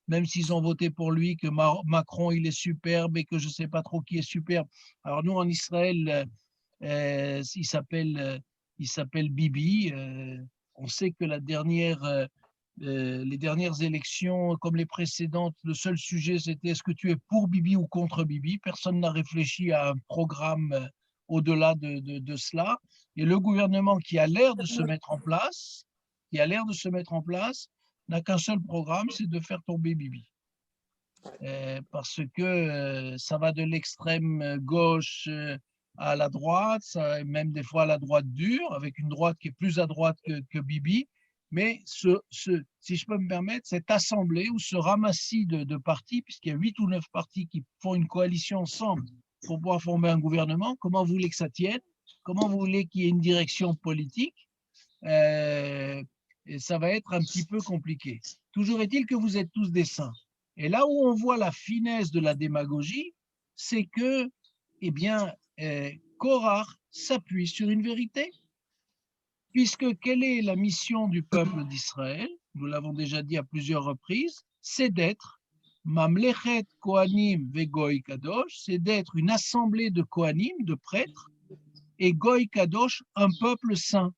même s'ils ont voté pour lui, que Macron il est superbe et que je ne sais pas trop qui est superbe. Alors nous en Israël, il s'appelle Bibi. On sait que les dernières élections, comme les précédentes, le seul sujet c'était est-ce que tu es pour Bibi ou contre Bibi. Personne n'a réfléchi à un programme au-delà de cela. Et le gouvernement qui a l'air de se mettre en place, n'a qu'un seul programme, c'est de faire tomber Bibi. Parce que ça va de l'extrême gauche à la droite, même des fois à la droite dure, avec une droite qui est plus à droite que Bibi. Mais si je peux me permettre, cette assemblée ou ce ramassis de partis, puisqu'il y a 8 ou 9 partis qui font une coalition ensemble pour pouvoir former un gouvernement, comment vous voulez que ça tienne? Comment vous voulez qu'il y ait une direction politique? Et ça va être un petit peu compliqué. Toujours est-il que vous êtes tous des saints. Et là où on voit la finesse de la démagogie, c'est que, eh bien, Korach s'appuie sur une vérité. Puisque quelle est la mission du peuple d'Israël? Nous l'avons déjà dit à plusieurs reprises, c'est d'être Mamlechet Kohanim ve Goy Kadosh, c'est d'être une assemblée de Kohanim, de prêtres, et Goy Kadosh, un peuple saint.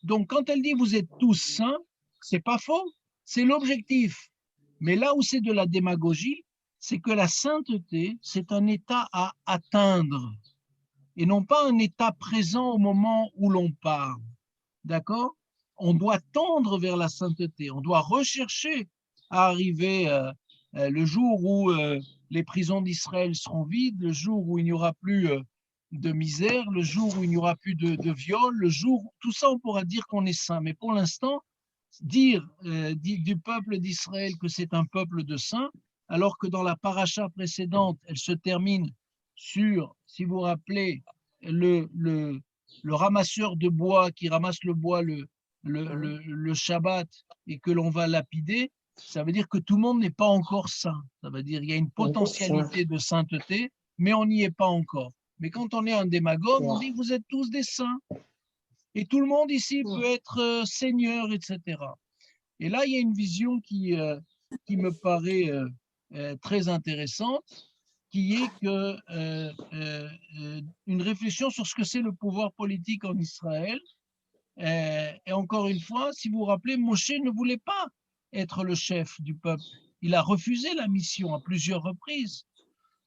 Donc quand elle dit vous êtes tous saints, c'est pas faux, c'est l'objectif. Mais là où c'est de la démagogie, c'est que la sainteté, c'est un état à atteindre, et non pas un état présent au moment où l'on parle. D'accord? On doit tendre vers la sainteté, on doit rechercher à arriver le jour où les prisons d'Israël seront vides, le jour où il n'y aura plus de misère, le jour où il n'y aura plus de viol, le jour où tout ça on pourra dire qu'on est saint. Mais pour l'instant, dire du peuple d'Israël que c'est un peuple de saints, alors que dans la paracha précédente, elle se termine sur, si vous vous rappelez, le ramasseur de bois qui ramasse le bois le Shabbat et que l'on va lapider, ça veut dire que tout le monde n'est pas encore saint. Ça veut dire qu'il y a une potentialité de sainteté, mais on n'y est pas encore. Mais quand on est un démagogue, on dit que vous êtes tous des saints. Et tout le monde ici peut être seigneur, etc. Et là, il y a une vision qui me paraît très intéressante, qui est une réflexion sur ce que c'est le pouvoir politique en Israël. Et encore une fois, si vous vous rappelez, Moshe ne voulait pas être le chef du peuple. Il a refusé la mission à plusieurs reprises.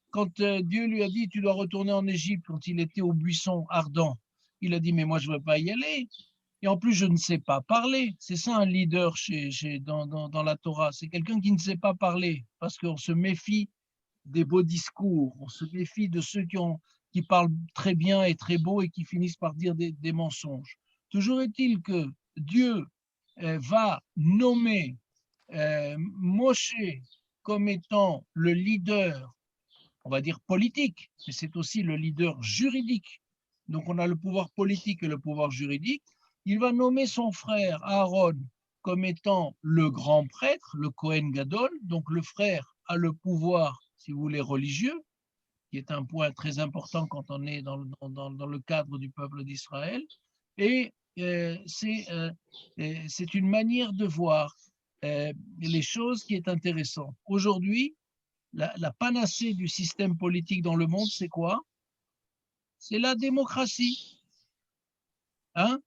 Quand Dieu lui a dit, tu dois retourner en Égypte, quand il était au buisson ardent, il a dit, mais moi, je ne veux pas y aller. Et en plus, je ne sais pas parler. C'est ça un leader dans la Torah. C'est quelqu'un qui ne sait pas parler, parce qu'on se méfie des beaux discours, on se méfie de ceux qui parlent très bien et très beau et qui finissent par dire des mensonges. Toujours est-il que Dieu va nommer Moshe comme étant le leader, on va dire politique, mais c'est aussi le leader juridique. Donc on a le pouvoir politique et le pouvoir juridique. Il va nommer son frère Aaron comme étant le grand prêtre, le Kohen Gadol. Donc le frère a le pouvoir, si vous voulez, religieux, qui est un point très important quand on est dans le cadre du peuple d'Israël. Et c'est une manière de voir les choses qui est intéressante. Aujourd'hui, la panacée du système politique dans le monde, c'est quoi? C'est la démocratie. Hein?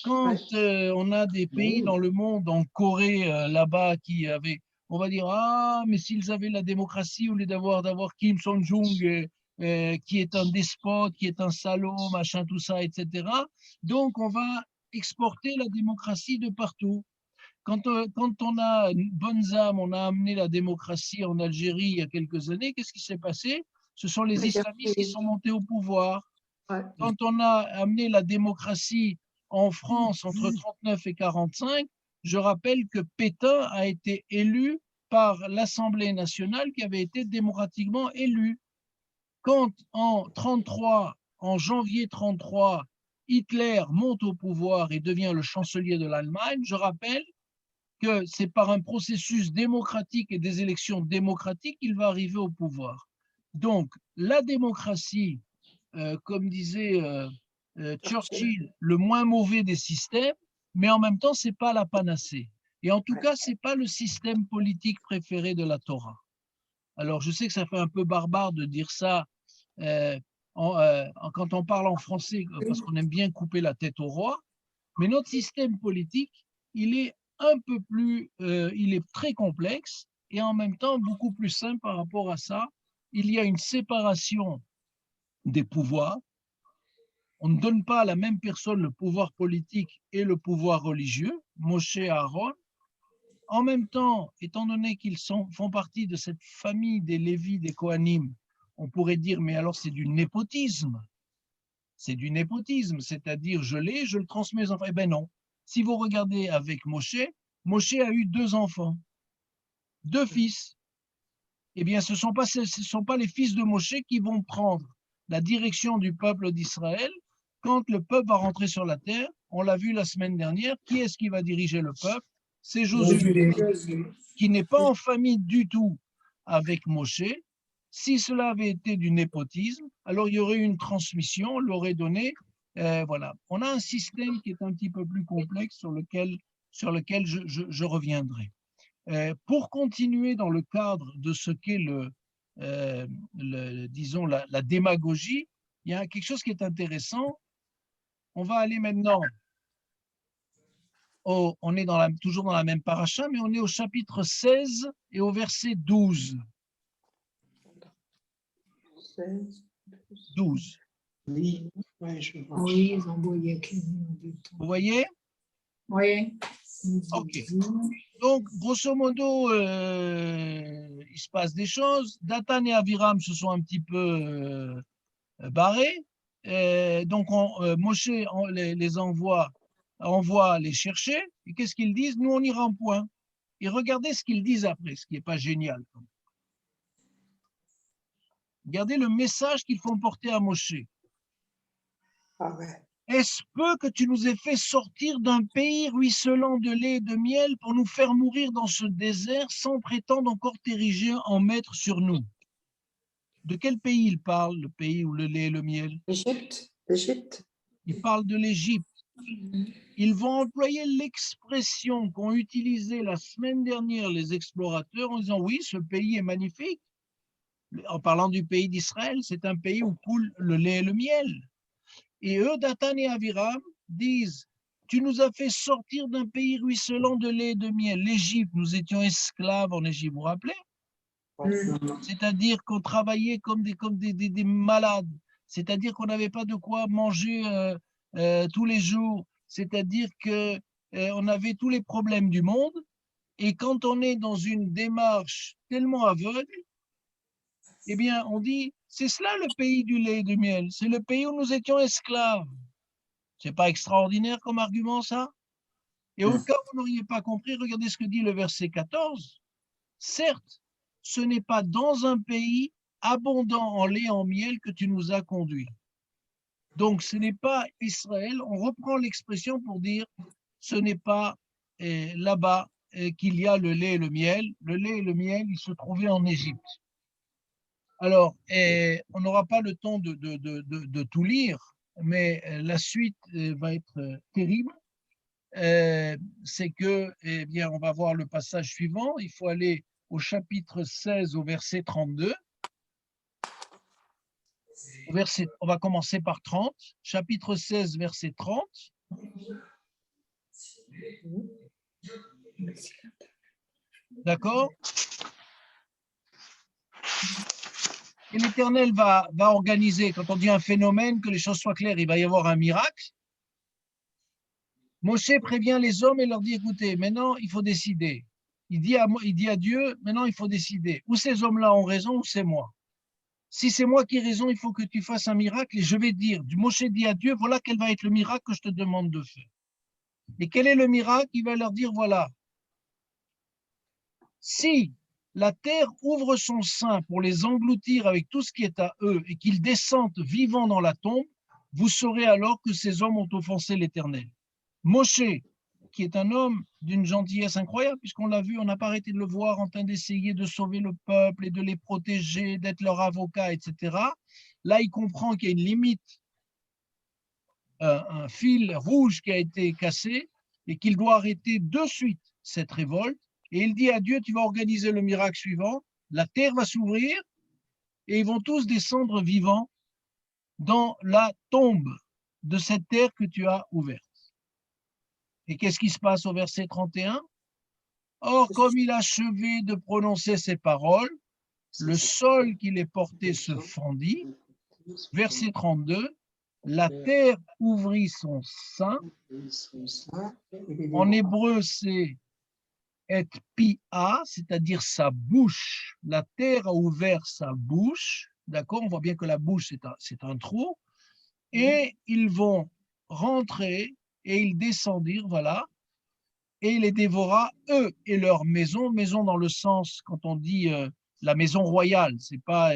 Quand on a des pays dans le monde, en Corée, là-bas, qui avaient, on va dire, ah, mais s'ils avaient la démocratie, au lieu d'avoir Kim Jong-un, qui est un despote, qui est un salaud, machin, tout ça, etc. Donc, on va exporter la démocratie de partout. Quand on a une bonne âme, on a amené la démocratie en Algérie il y a quelques années, qu'est-ce qui s'est passé? Ce sont les islamistes qui sont montés au pouvoir. Quand on a amené la démocratie en France entre 1939 et 1945, je rappelle que Pétain a été élu par l'Assemblée nationale qui avait été démocratiquement élue. Quand en janvier 33, Hitler monte au pouvoir et devient le chancelier de l'Allemagne, je rappelle que c'est par un processus démocratique et des élections démocratiques qu'il va arriver au pouvoir. Donc, la démocratie, comme disait Churchill, le moins mauvais des systèmes, mais en même temps, ce n'est pas la panacée. Et en tout cas, ce n'est pas le système politique préféré de la Torah. Alors, je sais que ça fait un peu barbare de dire ça quand on parle en français, parce qu'on aime bien couper la tête au roi, mais notre système politique, il est un peu plus, il est très complexe et en même temps beaucoup plus simple par rapport à ça. Il y a une séparation des pouvoirs. On ne donne pas à la même personne le pouvoir politique et le pouvoir religieux, Moshe et Aaron. En même temps, étant donné qu'ils font partie de cette famille des Lévis, des Kohanim, on pourrait dire, mais alors c'est du népotisme. C'est du népotisme, c'est-à-dire je l'ai, je le transmets aux enfants. Eh bien non. Si vous regardez avec Moshe, Moshe a eu 2 enfants, 2 fils. Eh bien, ce ne sont pas les fils de Moshe qui vont prendre la direction du peuple d'Israël quand le peuple va rentrer sur la terre. On l'a vu la semaine dernière. Qui est-ce qui va diriger le peuple? C'est Josué, qui n'est pas en famille du tout avec Moshe. Si cela avait été du népotisme, alors il y aurait eu une transmission, on l'aurait donné. Voilà. On a un système qui est un petit peu plus complexe sur lequel je reviendrai. Pour continuer dans le cadre de ce qu'est disons la démagogie, il y a quelque chose qui est intéressant. On va aller maintenant, on est toujours dans la même paracha, mais on est au chapitre 16 et au verset 12. 12. Oui, ouais, je vois. Oui, ils ont envoyé. Vous voyez? Oui. Ok. Donc, grosso modo, il se passe des choses. Dathan et Aviram se sont un petit peu barrés. Donc, Moshe les envoie les chercher. Et qu'est-ce qu'ils disent? Nous, on ira en point. Et regardez ce qu'ils disent après, ce qui n'est pas génial. Regardez le message qu'ils font porter à Moshe. Ah ouais. Est-ce peu que tu nous aies fait sortir d'un pays ruisselant de lait et de miel pour nous faire mourir dans ce désert sans prétendre encore t'ériger en maître sur nous? De quel pays il parle, le pays où le lait et le miel? L'Égypte. Il parle de l'Égypte. Ils vont employer l'expression qu'ont utilisée la semaine dernière les explorateurs en disant oui, ce pays est magnifique. En parlant du pays d'Israël, c'est un pays où coule le lait et le miel. Et eux, Dathan et Aviram, disent, tu nous as fait sortir d'un pays ruisselant de lait et de miel. L'Égypte, nous étions esclaves en Égypte, vous vous rappelez? C'est-à-dire qu'on travaillait comme des malades. C'est-à-dire qu'on n'avait pas de quoi manger tous les jours. C'est-à-dire qu'on avait tous les problèmes du monde. Et quand on est dans une démarche tellement aveugle, eh bien, on dit, c'est cela le pays du lait et du miel. C'est le pays où nous étions esclaves. C'est pas extraordinaire comme argument, ça? Et au cas où vous n'auriez pas compris, regardez ce que dit le verset 14. Certes, ce n'est pas dans un pays abondant en lait et en miel que tu nous as conduits. Donc, ce n'est pas Israël. On reprend l'expression pour dire, ce n'est pas là-bas qu'il y a le lait et le miel. Le lait et le miel, ils se trouvaient en Égypte. Alors, on n'aura pas le temps de tout lire, mais la suite va être terrible. C'est que, eh bien, on va voir le passage suivant. Il faut aller au chapitre 16, au verset 32. On va commencer par 30. Chapitre 16, verset 30. D'accord? Et l'Éternel va organiser, quand on dit un phénomène, que les choses soient claires, il va y avoir un miracle. Moshe prévient les hommes et leur dit, écoutez, maintenant, il faut décider. Il dit à Dieu, maintenant, il faut décider. Ou ces hommes-là ont raison, ou c'est moi. Si c'est moi qui ai raison, il faut que tu fasses un miracle et je vais dire, Moshe dit à Dieu, voilà quel va être le miracle que je te demande de faire. Et quel est le miracle? Il va leur dire, voilà, si la terre ouvre son sein pour les engloutir avec tout ce qui est à eux et qu'ils descendent vivants dans la tombe, vous saurez alors que ces hommes ont offensé l'Éternel. Moshe, qui est un homme d'une gentillesse incroyable, puisqu'on l'a vu, on n'a pas arrêté de le voir en train d'essayer de sauver le peuple et de les protéger, d'être leur avocat, etc. Là, il comprend qu'il y a une limite, un fil rouge qui a été cassé et qu'il doit arrêter de suite cette révolte. Et il dit à Dieu, tu vas organiser le miracle suivant, la terre va s'ouvrir et ils vont tous descendre vivants dans la tombe de cette terre que tu as ouverte. Et qu'est-ce qui se passe au verset 31? Or, comme il a achevé de prononcer ces paroles, le sol qui les portait se fendit. Verset 32, la terre ouvrit son sein. En hébreu, c'est et pia, c'est-à-dire sa bouche. La terre a ouvert sa bouche. D'accord? On voit bien que la bouche, c'est un trou. Et ils vont rentrer et ils descendirent, voilà, et il les dévora, eux et leur maison. Maison dans le sens, quand on dit la maison royale, c'est pas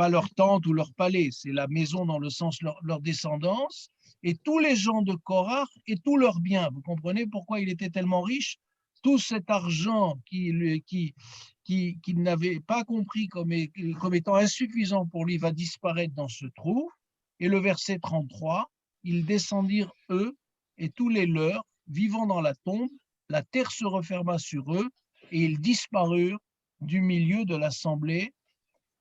leur tente ou leur palais, c'est la maison dans le sens leur descendance, et tous les gens de Korach et tous leurs biens. Vous comprenez pourquoi il était tellement riche? Tout cet argent qu'il n'avait pas compris comme étant insuffisant pour lui va disparaître dans ce trou. Et le verset 33, ils descendirent, eux et tous les leurs, vivant dans la tombe, la terre se referma sur eux et ils disparurent du milieu de l'assemblée.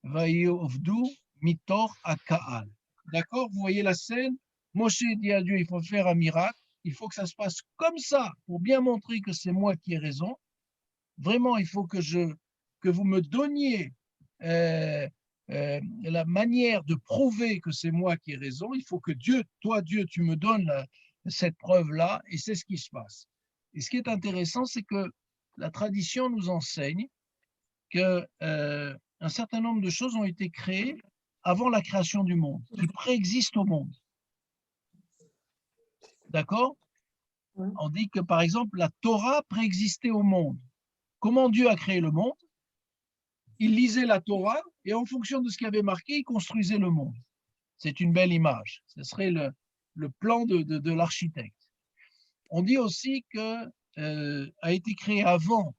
Vaïovdu mitor akaal. D'accord? Vous voyez la scène? Moshe dit à Dieu, il faut faire un miracle, il faut que ça se passe comme ça pour bien montrer que c'est moi qui ai raison. Vraiment, il faut que vous me donniez la manière de prouver que c'est moi qui ai raison. Il faut que Dieu, tu me donnes cette preuve-là, et c'est ce qui se passe. Et ce qui est intéressant, c'est que la tradition nous enseigne que un certain nombre de choses ont été créées avant la création du monde, qui préexistent au monde. D'accord? On dit que, par exemple, la Torah préexistait au monde. Comment Dieu a créé le monde? Il lisait la Torah et en fonction de ce qu'il avait marqué, il construisait le monde. C'est une belle image. Ce serait le plan de l'architecte. On dit aussi que a été créé avant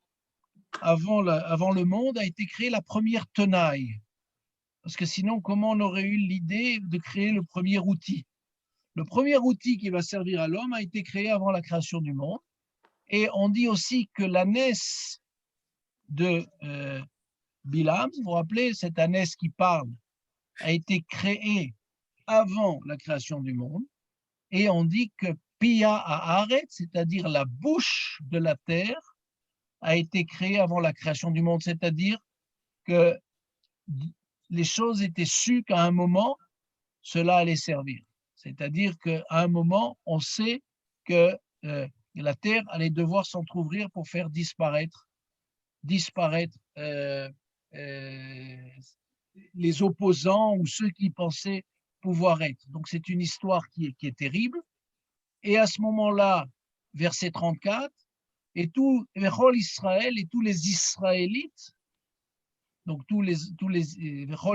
le monde, a été créée la première tenaille. Parce que sinon, comment on aurait eu l'idée de créer le premier outil? Le premier outil qui va servir à l'homme a été créé avant la création du monde. Et on dit aussi que l'ânesse de Bilam, vous vous rappelez, cette ânesse qui parle, a été créée avant la création du monde. Et on dit que Pia Haaret, c'est-à-dire la bouche de la terre, a été créée avant la création du monde. C'est-à-dire que les choses étaient sues qu'à un moment, cela allait servir. C'est-à-dire qu'à un moment, on sait que la terre allait devoir s'entrouvrir pour faire disparaître les opposants ou ceux qui pensaient pouvoir être. Donc c'est une histoire qui est terrible. Et à ce moment-là, verset 34, et tout Israël et tous les Israélites, donc tous les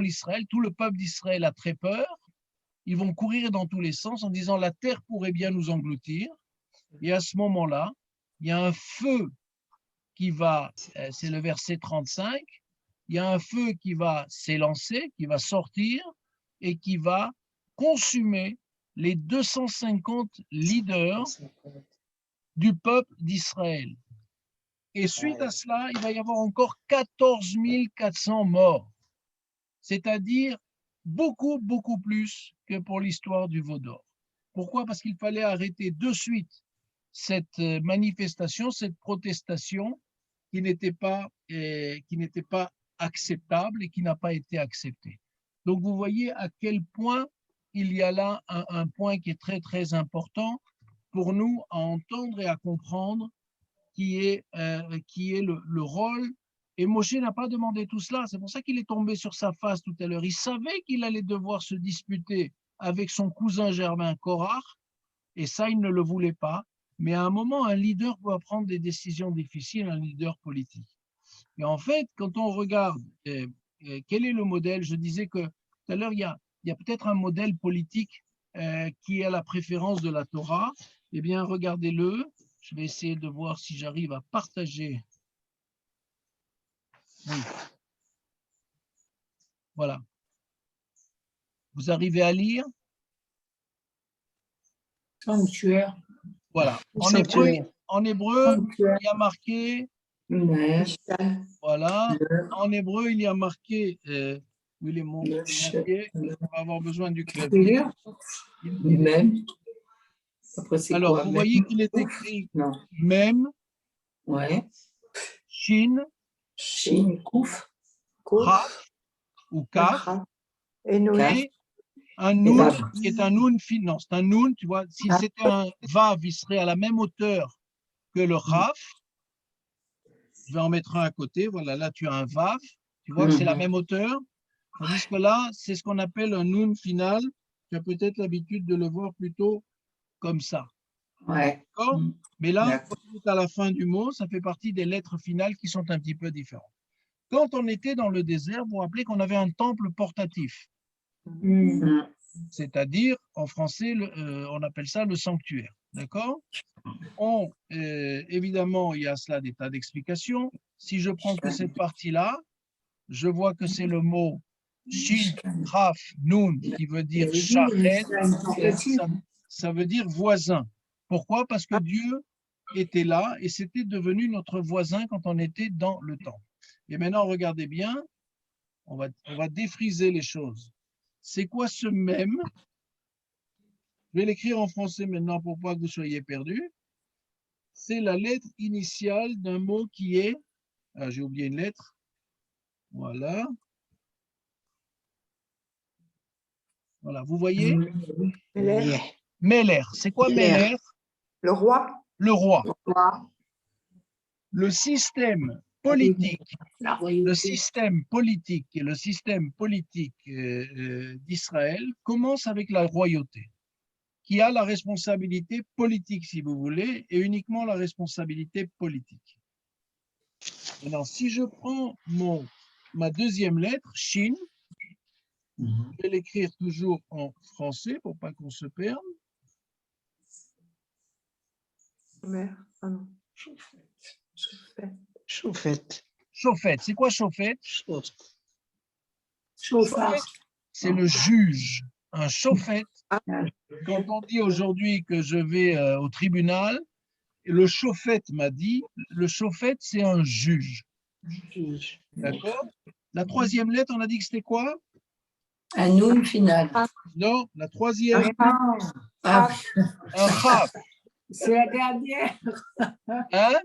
Israël, tout le peuple d'Israël a très peur. Ils vont courir dans tous les sens en disant la terre pourrait bien nous engloutir. Et à ce moment-là, il y a un feu qui va, c'est le verset 35, il y a un feu qui va s'élancer, qui va sortir et qui va consumer les 250 leaders du peuple d'Israël. Et suite à cela, il va y avoir encore 14 400 morts, c'est-à-dire beaucoup, beaucoup plus que pour l'histoire du veau d'or. Pourquoi? Parce qu'il fallait arrêter de suite cette manifestation, cette protestation qui n'était pas acceptable et qui n'a pas été acceptée. Donc vous voyez à quel point il y a là un point qui est très, très important pour nous à entendre et à comprendre qui est le rôle. Et Moshe n'a pas demandé tout cela, c'est pour ça qu'il est tombé sur sa face tout à l'heure. Il savait qu'il allait devoir se disputer avec son cousin germain Korach, et ça, il ne le voulait pas. mais à un moment, un leader doit prendre des décisions difficiles, un leader politique. Et en fait, quand on regarde quel est le modèle, je disais que tout à l'heure, il y a peut-être un modèle politique qui a la préférence de la Torah. Eh bien, regardez-le. Je vais essayer de voir si j'arrive à partager. Oui. Voilà. Vous arrivez à lire? Sanctuaire. Voilà. Sanctuaire. En hébreu, Sanctuaire. il y a marqué, Michel. voilà, en hébreu, il y a marqué, où il est mon papier, on va avoir besoin du clavier. Lui-même. Après, c'est Alors, quoi? vous Même? voyez qu'il est écrit Non. même, Ouais. shin, Chine, Kouf. raf ou kaf, Et nous. Kaf. et un Et noun vav. qui est un noun non, c'est un noun, tu vois, si c'était un vav, il serait à la même hauteur que le raf. Je vais en mettre un à côté, voilà, là tu as un vav, tu vois que c'est la même hauteur, tandis que là, c'est ce qu'on appelle un noun final, tu as peut-être l'habitude de le voir plutôt comme ça. Ouais. D'accord? Mais là, D'accord. quand on est à la fin du mot, ça fait partie des lettres finales qui sont un petit peu différentes. Quand on était dans le désert, vous vous rappelez qu'on avait un temple portatif, c'est-à-dire, en français, on appelle ça le sanctuaire. D'accord? Évidemment, il y a cela des tas d'explications. Si je prends que cette partie-là, je vois que c'est le mot shin, raf, nun, qui veut dire shachet, ça veut dire voisin. Pourquoi? Parce que Dieu était là et c'était devenu notre voisin quand on était dans le temple. Et maintenant, regardez bien, on va défriser les choses. C'est quoi ce même? Je vais l'écrire en français maintenant pour pas que vous soyez perdus. C'est la lettre initiale d'un mot qui est, ah, j'ai oublié une lettre, voilà. Voilà, vous voyez? Meller. Meller. C'est quoi Meller? Le roi. Le roi. Roi. Le système politique, La le royauté. système politique et le système politique d'Israël commence avec la royauté, qui a la responsabilité politique, si vous voulez, et uniquement la responsabilité politique. Maintenant, si je prends ma deuxième lettre, Shin, je vais l'écrire toujours en français pour pas qu'on se perde. Mère. Ah non. Chauffette. Chauffette. Chauffette, c'est quoi Chauffette? Chauffard. C'est le juge. Un Chauffette, quand on dit aujourd'hui que je vais au tribunal, le Chauffette m'a dit, le Chauffette, c'est un juge. D'accord? La troisième lettre, on a dit que c'était quoi? Un noun final. Non, la troisième, Ah, un Chaf. C'est la dernière. Hein?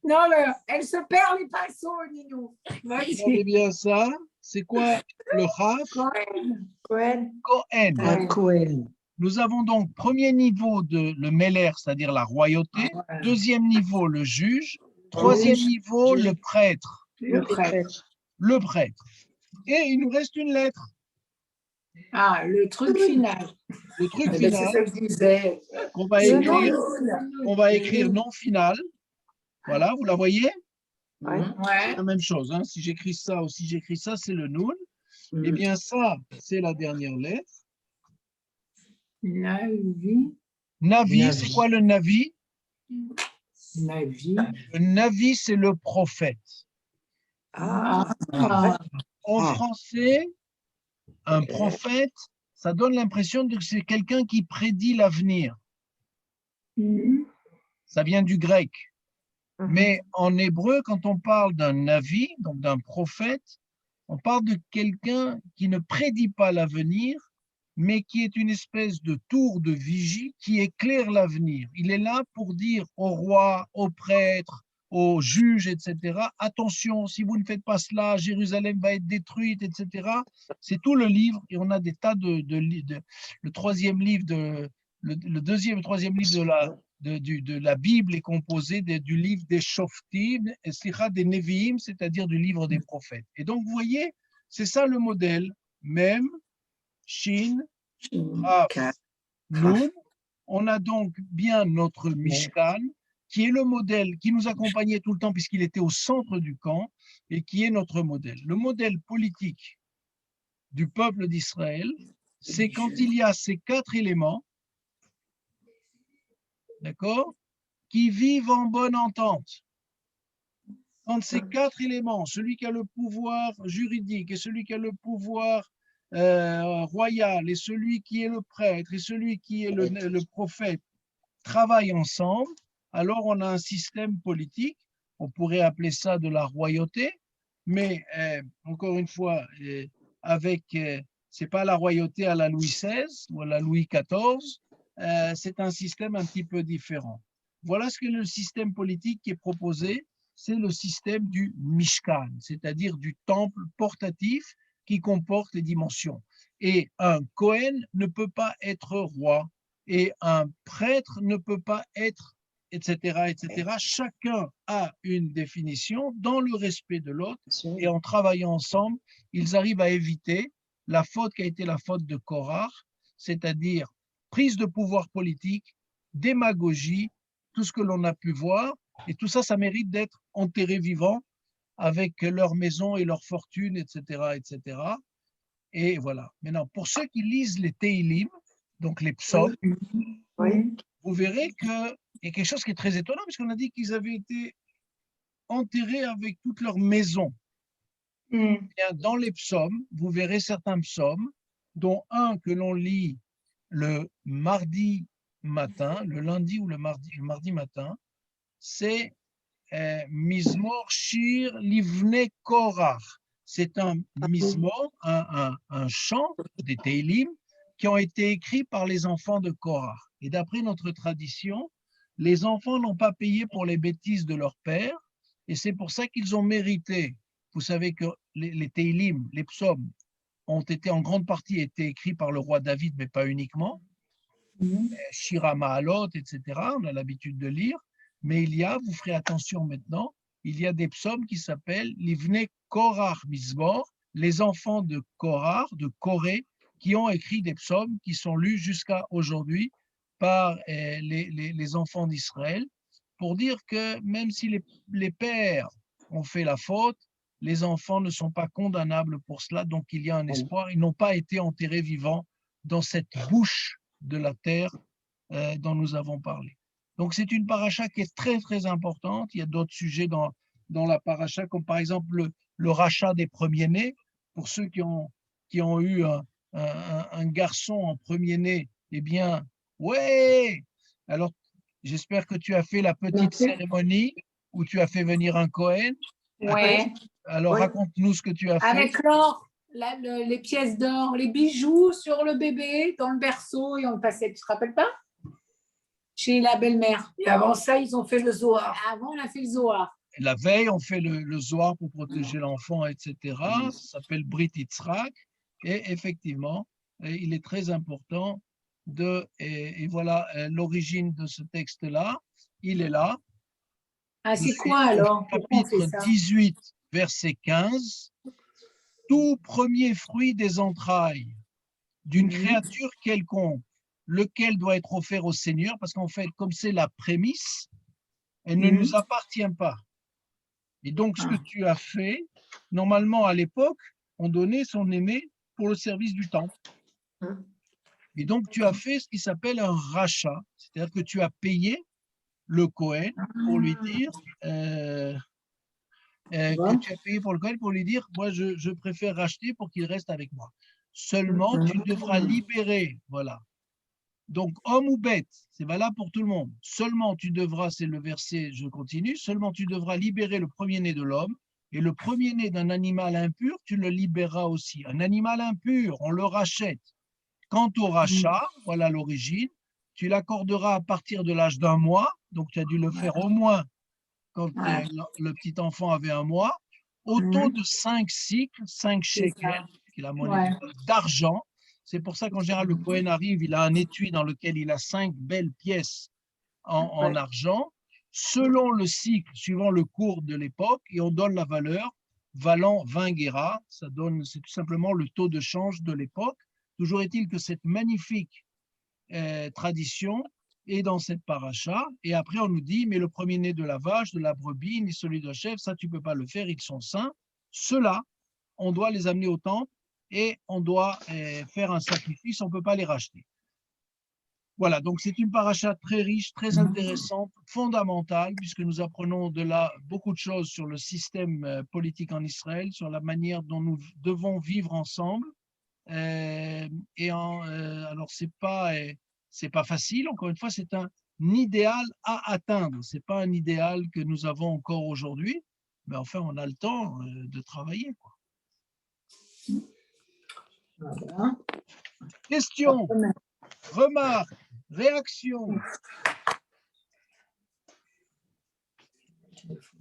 Non, mais elle se perd les pinceaux, Ninou. Regardez Vas-y. bien ça. C'est quoi le Chaf? Cohen. Cohen. Un Cohen. Nous avons donc premier niveau de le Meller, c'est-à-dire la royauté. Deuxième niveau, le juge. Troisième niveau, le prêtre. Le prêtre. Le prêtre. Et il nous reste une lettre. Ah, le truc final. Le truc c'est final ça que je disais. qu'on va Le écrire, nom. on va écrire non final. Voilà, vous la voyez? Ouais. Ouais. C'est la même chose. Hein. Si j'écris ça ou si j'écris ça, c'est le noun. Eh bien, ça, c'est la dernière lettre. Navi. Navi, c'est quoi le Navi? Navi. Le Navi, c'est le prophète. Ah. En français, un prophète, ça donne l'impression que c'est quelqu'un qui prédit l'avenir. Ça vient du grec. Mais en hébreu, quand on parle d'un Navi, donc d'un prophète, on parle de quelqu'un qui ne prédit pas l'avenir, mais qui est une espèce de tour de vigie qui éclaire l'avenir. Il est là pour dire au roi, aux prêtres, aux juges, etc., attention, si vous ne faites pas cela, Jérusalem va être détruite, etc. C'est tout le livre, et on a des tas le troisième livre, le deuxième et troisième livre de la Bible est composé du livre des Shoftim, des Nevi'im, c'est-à-dire du livre des prophètes. Et donc, vous voyez, c'est ça le modèle, même, Shin, Raf, Nun, On a donc bien notre Mishkan, qui est le modèle qui nous accompagnait tout le temps puisqu'il était au centre du camp et qui est notre modèle. Le modèle politique du peuple d'Israël, c'est quand il y a ces 4 éléments, d'accord, qui vivent en bonne entente. Quand ces 4 éléments, celui qui a le pouvoir juridique et celui qui a le pouvoir royal et celui qui est le prêtre et celui qui est le prophète travaillent ensemble, alors on a un système politique, on pourrait appeler ça de la royauté, mais encore une fois, c'est pas la royauté à la Louis XVI ou à la Louis XIV, c'est un système un petit peu différent. Voilà ce que le système politique qui est proposé, c'est le système du Mishkan, c'est-à-dire du temple portatif qui comporte les dimensions. Et un Kohen ne peut pas être roi, et un prêtre ne peut pas être, etc., etc. Chacun a une définition dans le respect de l'autre, et en travaillant ensemble, ils arrivent à éviter la faute qui a été la faute de Korah, c'est-à-dire prise de pouvoir politique, démagogie, tout ce que l'on a pu voir, et tout ça, ça mérite d'être enterré vivant avec leur maison et leur fortune, etc., etc. Et voilà. Maintenant, pour ceux qui lisent les Teilim, donc les psaumes, Oui. vous verrez qu'il y a quelque chose qui est très étonnant, puisqu'on a dit qu'ils avaient été enterrés avec toute leur maison. Dans les psaumes, vous verrez certains psaumes, dont un que l'on lit le mardi matin, le lundi ou le mardi matin, c'est Mizmor Shir Livne Korach. C'est un Mizmor, un chant des Teilim qui ont été écrits par les enfants de Korach. Et d'après notre tradition, les enfants n'ont pas payé pour les bêtises de leur père, et c'est pour ça qu'ils ont mérité. Vous savez que les Teilim, les psaumes, ont été en grande partie été écrits par le roi David, mais pas uniquement. Shira Ma'alot, etc. On a l'habitude de lire. Mais il y a, vous ferez attention maintenant, il y a des psaumes qui s'appellent Livne Korach Mizmor, les enfants de Korach, de Corée, qui ont écrit des psaumes qui sont lus jusqu'à aujourd'hui par les enfants d'Israël, pour dire que même si les pères ont fait la faute, les enfants ne sont pas condamnables pour cela, donc il y a un espoir. Ils n'ont pas été enterrés vivants dans cette bouche de la terre dont nous avons parlé. Donc c'est une paracha qui est très très importante. Il y a d'autres sujets dans la paracha, comme par exemple le rachat des premiers-nés. Pour ceux qui ont eu un garçon en premier-né, eh bien, ouais. Alors j'espère que tu as fait la petite cérémonie où tu as fait venir un Cohen. Ouais. Alors Oui. raconte-nous ce que tu as fait. Avec l'or, les pièces d'or, les bijoux sur le bébé, dans le berceau, et on passait, tu te rappelles pas? Chez la belle-mère. Et avant ça, ils ont fait le Zohar. Avant, on a fait le Zohar. La veille, on fait le Zohar pour protéger l'enfant, etc. Ça s'appelle Brit Yitzhak. Et effectivement, il est très important et voilà l'origine de ce texte-là. Il est là. Ah, c'est quoi alors? Pourquoi on fait Chapitre ça? 18, verset 15. Tout premier fruit des entrailles d'une créature quelconque, lequel doit être offert au Seigneur, parce qu'en fait, comme c'est la prémisse, elle ne nous appartient pas. Et donc, ce que tu as fait, normalement, à l'époque, on donnait son aîné pour le service du temple. Et donc, tu as fait ce qui s'appelle un rachat, c'est-à-dire que tu as payé le Cohen pour lui dire, que tu as payé pour le Cohen pour lui dire, moi, je préfère racheter pour qu'il reste avec moi. Seulement, tu devras libérer, voilà. Donc, homme ou bête, c'est valable pour tout le monde. Seulement, tu devras, c'est le verset, je continue, seulement tu devras libérer le premier-né de l'homme, et le premier-né d'un animal impur, tu le libéreras aussi. Un animal impur, on le rachète. Quant au rachat, voilà l'origine, tu l'accorderas à partir de l'âge d'1 mois, donc tu as dû le faire au moins quand le petit enfant avait 1 mois, au taux de 5 cycles, 5 shekels, qui est la monnaie d'argent. C'est pour ça qu'en général, le Cohen arrive, il a un étui dans lequel il a 5 belles pièces en argent, selon le cycle, suivant le cours de l'époque, et on donne la valeur valant 20 guéras. Ça donne, c'est tout simplement le taux de change de l'époque. Toujours est-il que cette magnifique tradition est dans cette paracha. Et après, on nous dit, mais le premier-né de la vache, de la brebis, ni celui de la chèvre, ça, tu ne peux pas le faire, ils sont saints. Ceux-là, on doit les amener au temple et on doit faire un sacrifice, on ne peut pas les racheter. Voilà, donc c'est une paracha très riche, très intéressante, fondamentale, puisque nous apprenons de là beaucoup de choses sur le système politique en Israël, sur la manière dont nous devons vivre ensemble. Alors, c'est pas facile, encore une fois, c'est un idéal à atteindre. Ce n'est pas un idéal que nous avons encore aujourd'hui, mais enfin, on a le temps de travailler, quoi. Voilà. Question, remarque, réaction.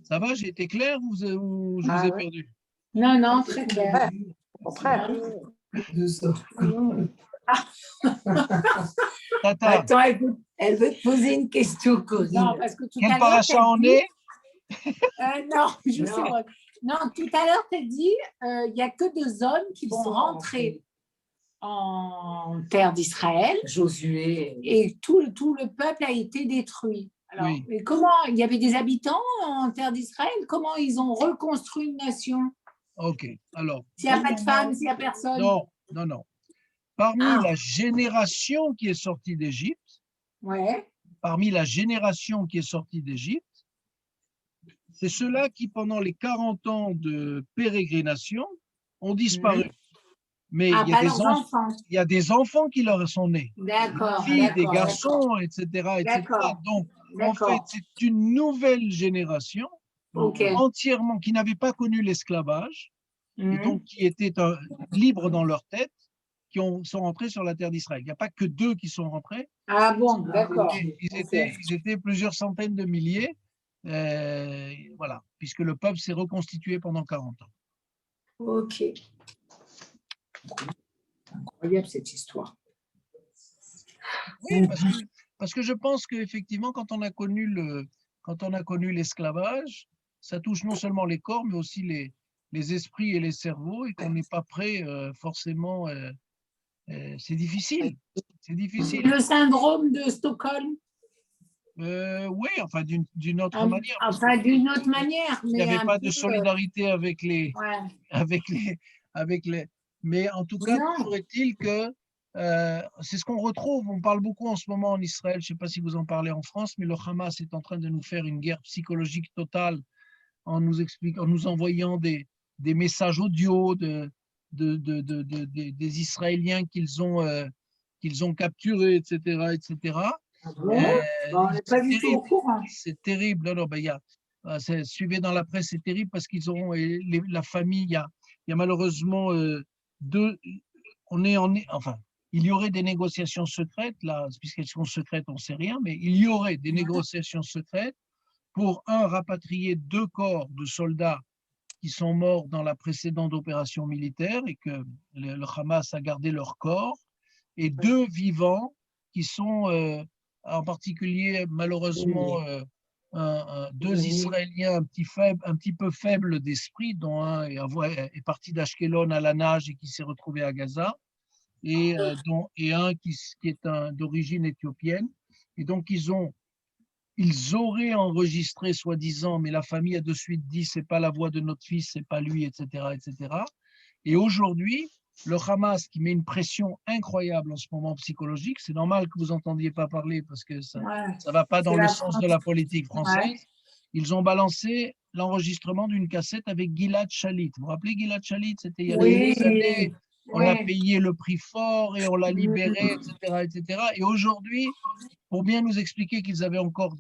Ça va, j'ai été clair ou je vous ai perdu? Non, non, très clair. Au contraire. Tata, Attends, elle veut te poser une question, Corinne. Non, parce que tout quel à l'heure, paracha t'as on dit- est? non, je Non. sais pas. Non, tout à l'heure, tu as dit il n'y a que 2 hommes qui vont sont rentrer en terre d'Israël Josué. et tout le peuple a été détruit. Alors, Oui. mais comment il y avait des habitants en terre d'Israël? Comment ils ont reconstruit une nation? Ok, alors. S'il n'y a pas de femmes, s'il n'y a personne? Non. Parmi Ah. la génération qui est sortie d'Égypte, Ouais. c'est ceux-là qui, pendant les 40 ans de pérégrination, ont disparu. Mais Ah, il y a pas des leurs enfants. il y a des enfants qui leur sont nés. D'accord. Des filles, des d'accord, garçons, etc., etc. D'accord. Donc, en D'accord. fait, c'est une nouvelle génération Ok. entièrement qui n'avait pas connu l'esclavage et Mhm. donc qui étaient libres dans leur tête, sont rentrés sur la terre d'Israël. Il n'y a pas que 2 qui sont rentrés. Ah bon, d'accord. Ils étaient plusieurs centaines de milliers, voilà, puisque le peuple s'est reconstitué pendant 40 ans. Ok. Incroyable cette histoire. Oui, parce que je pense qu'effectivement, quand on a connu l'esclavage, ça touche non seulement les corps, mais aussi les esprits et les cerveaux, et qu'on n'est pas prêt forcément. C'est difficile. C'est difficile. Le syndrome de Stockholm. Oui, enfin, d'une autre manière. parce Enfin, d'une autre manière. Il n'y Mais avait un pas peu, de solidarité avec ouais. les. Mais en tout cas, Non. toujours est-il que c'est ce qu'on retrouve. On parle beaucoup en ce moment en Israël. Je ne sais pas si vous en parlez en France, mais le Hamas est en train de nous faire une guerre psychologique totale en nous envoyant des messages audio des Israéliens qu'ils ont capturés, etc., etc. Ah bon on n'est pas du tout au courant. C'est terrible. Non, ben, suivez dans la presse, c'est terrible parce qu'ils ont la famille. Il y a malheureusement enfin, il y aurait des négociations secrètes là, puisqu'elles sont secrètes, on ne sait rien, mais il y aurait des négociations secrètes pour rapatrier 2 corps de soldats qui sont morts dans la précédente opération militaire et que le Hamas a gardé leur corps, et 2 vivants qui sont en particulier malheureusement 2 Israéliens un petit peu faibles d'esprit, dont un est parti d'Ashkelon à la nage et qui s'est retrouvé à Gaza, et un qui est d'origine éthiopienne. Et donc ils auraient enregistré soi-disant, mais la famille a de suite dit c'est pas la voix de notre fils, c'est pas lui, etc., etc. Et aujourd'hui, le Hamas qui met une pression incroyable en ce moment psychologique, c'est normal que vous n'entendiez pas parler parce que ça ne va pas dans le sens de la politique française. Ouais. Ils ont balancé l'enregistrement d'une cassette avec Gilad Shalit. Vous vous rappelez Gilad Shalit? C'était il y a des années. On a payé le prix fort et on l'a libéré, etc., etc. Et aujourd'hui, pour bien nous expliquer qu'ils avaient encore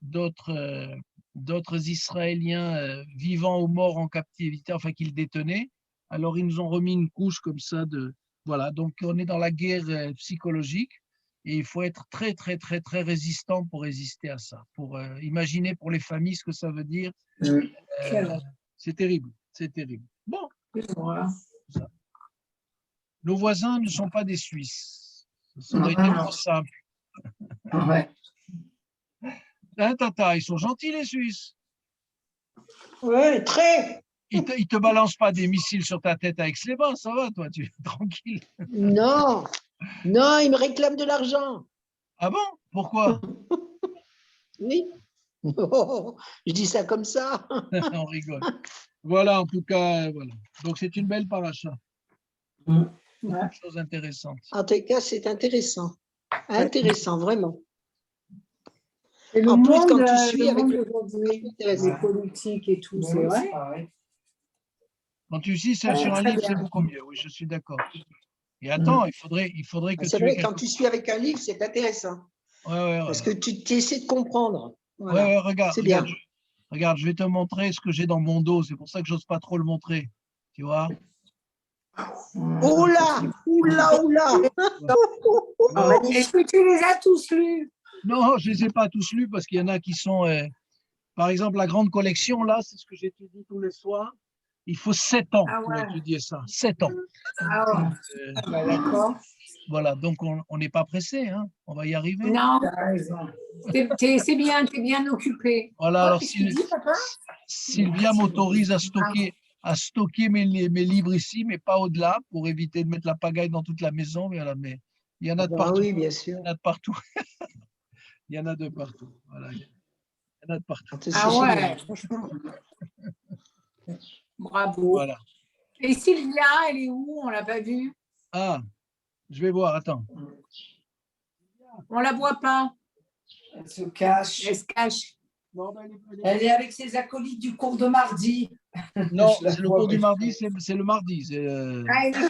d'autres Israéliens vivants ou morts en captivité, enfin qu'ils détenaient, alors ils nous ont remis une couche comme ça voilà, donc on est dans la guerre psychologique et il faut être très, très, très, très résistant pour résister à ça, pour imaginer pour les familles ce que ça veut dire. C'est terrible, c'est terrible. Bon. Ça. Nos voisins ne sont pas des Suisses. Ça aurait été trop simple. Ouais. Hein, Tata, ils sont gentils, les Suisses. Oui, très. Ils te balancent pas des missiles sur ta tête avec les bains, ça va, toi, tu es tranquille. Non, ils me réclament de l'argent. Ah bon? Pourquoi? Oui. Oh, je dis ça comme ça. On rigole. Voilà, en tout cas, voilà. Donc, c'est une belle paracha. Mm. Beaucoup de choses intéressantes. En tout cas, c'est intéressant. Intéressant, vraiment. Et le En plus, monde, quand tu suis le avec monde le- d'aujourd'hui, intéressant. les politiques et tout, c'est vrai. pareil. Quand tu suis Ouais, sur un très livre, c'est bien. beaucoup mieux. Oui, je suis d'accord. Et attends, il faudrait que C'est tu aies vrai, quand quelque... tu suis avec un livre, c'est intéressant. Ouais, ouais, Parce ouais. que tu essaies de comprendre. Ouais, Voilà. ouais, regarde, C'est bien. regarde, je vais te montrer ce que j'ai dans mon dos. C'est pour ça que j'ose pas trop le montrer. Tu vois? Oh là, oula, oula. Est-ce que tu les as tous lus? Non, je les ai pas tous lus parce qu'il y en a qui sont... par exemple, la grande collection, là, c'est ce que j'étudie tous les soirs. Il faut 7 ans Ah pour ouais. étudier ça. 7 ans. Ah ouais. Euh, Ah bah, d'accord. voilà, donc on n'est pas pressé. Hein. On va y arriver. Non, c'est bien, tu es bien occupé. Voilà, Oh, alors qu'est-ce que tu dis, papa? Sylvia m'autorise à stocker mes livres ici, mais pas au-delà, pour éviter de mettre la pagaille dans toute la maison. Mais, voilà, mais il y en a de Ah partout. oui, bien sûr. Il y en a de partout. Il y en a de partout. Voilà, il y en a de partout. C'est Ah génial. ouais, franchement. Bravo. Voilà. Et Sylvia, elle est où? On l'a pas vue. Ah, je vais voir, attends. On la voit pas. Elle se cache. Elle se cache. Elle est avec ses acolytes du cours de mardi. Non, Je la c'est le vois, cours du mais- mardi, c'est le mardi. Ah, elle est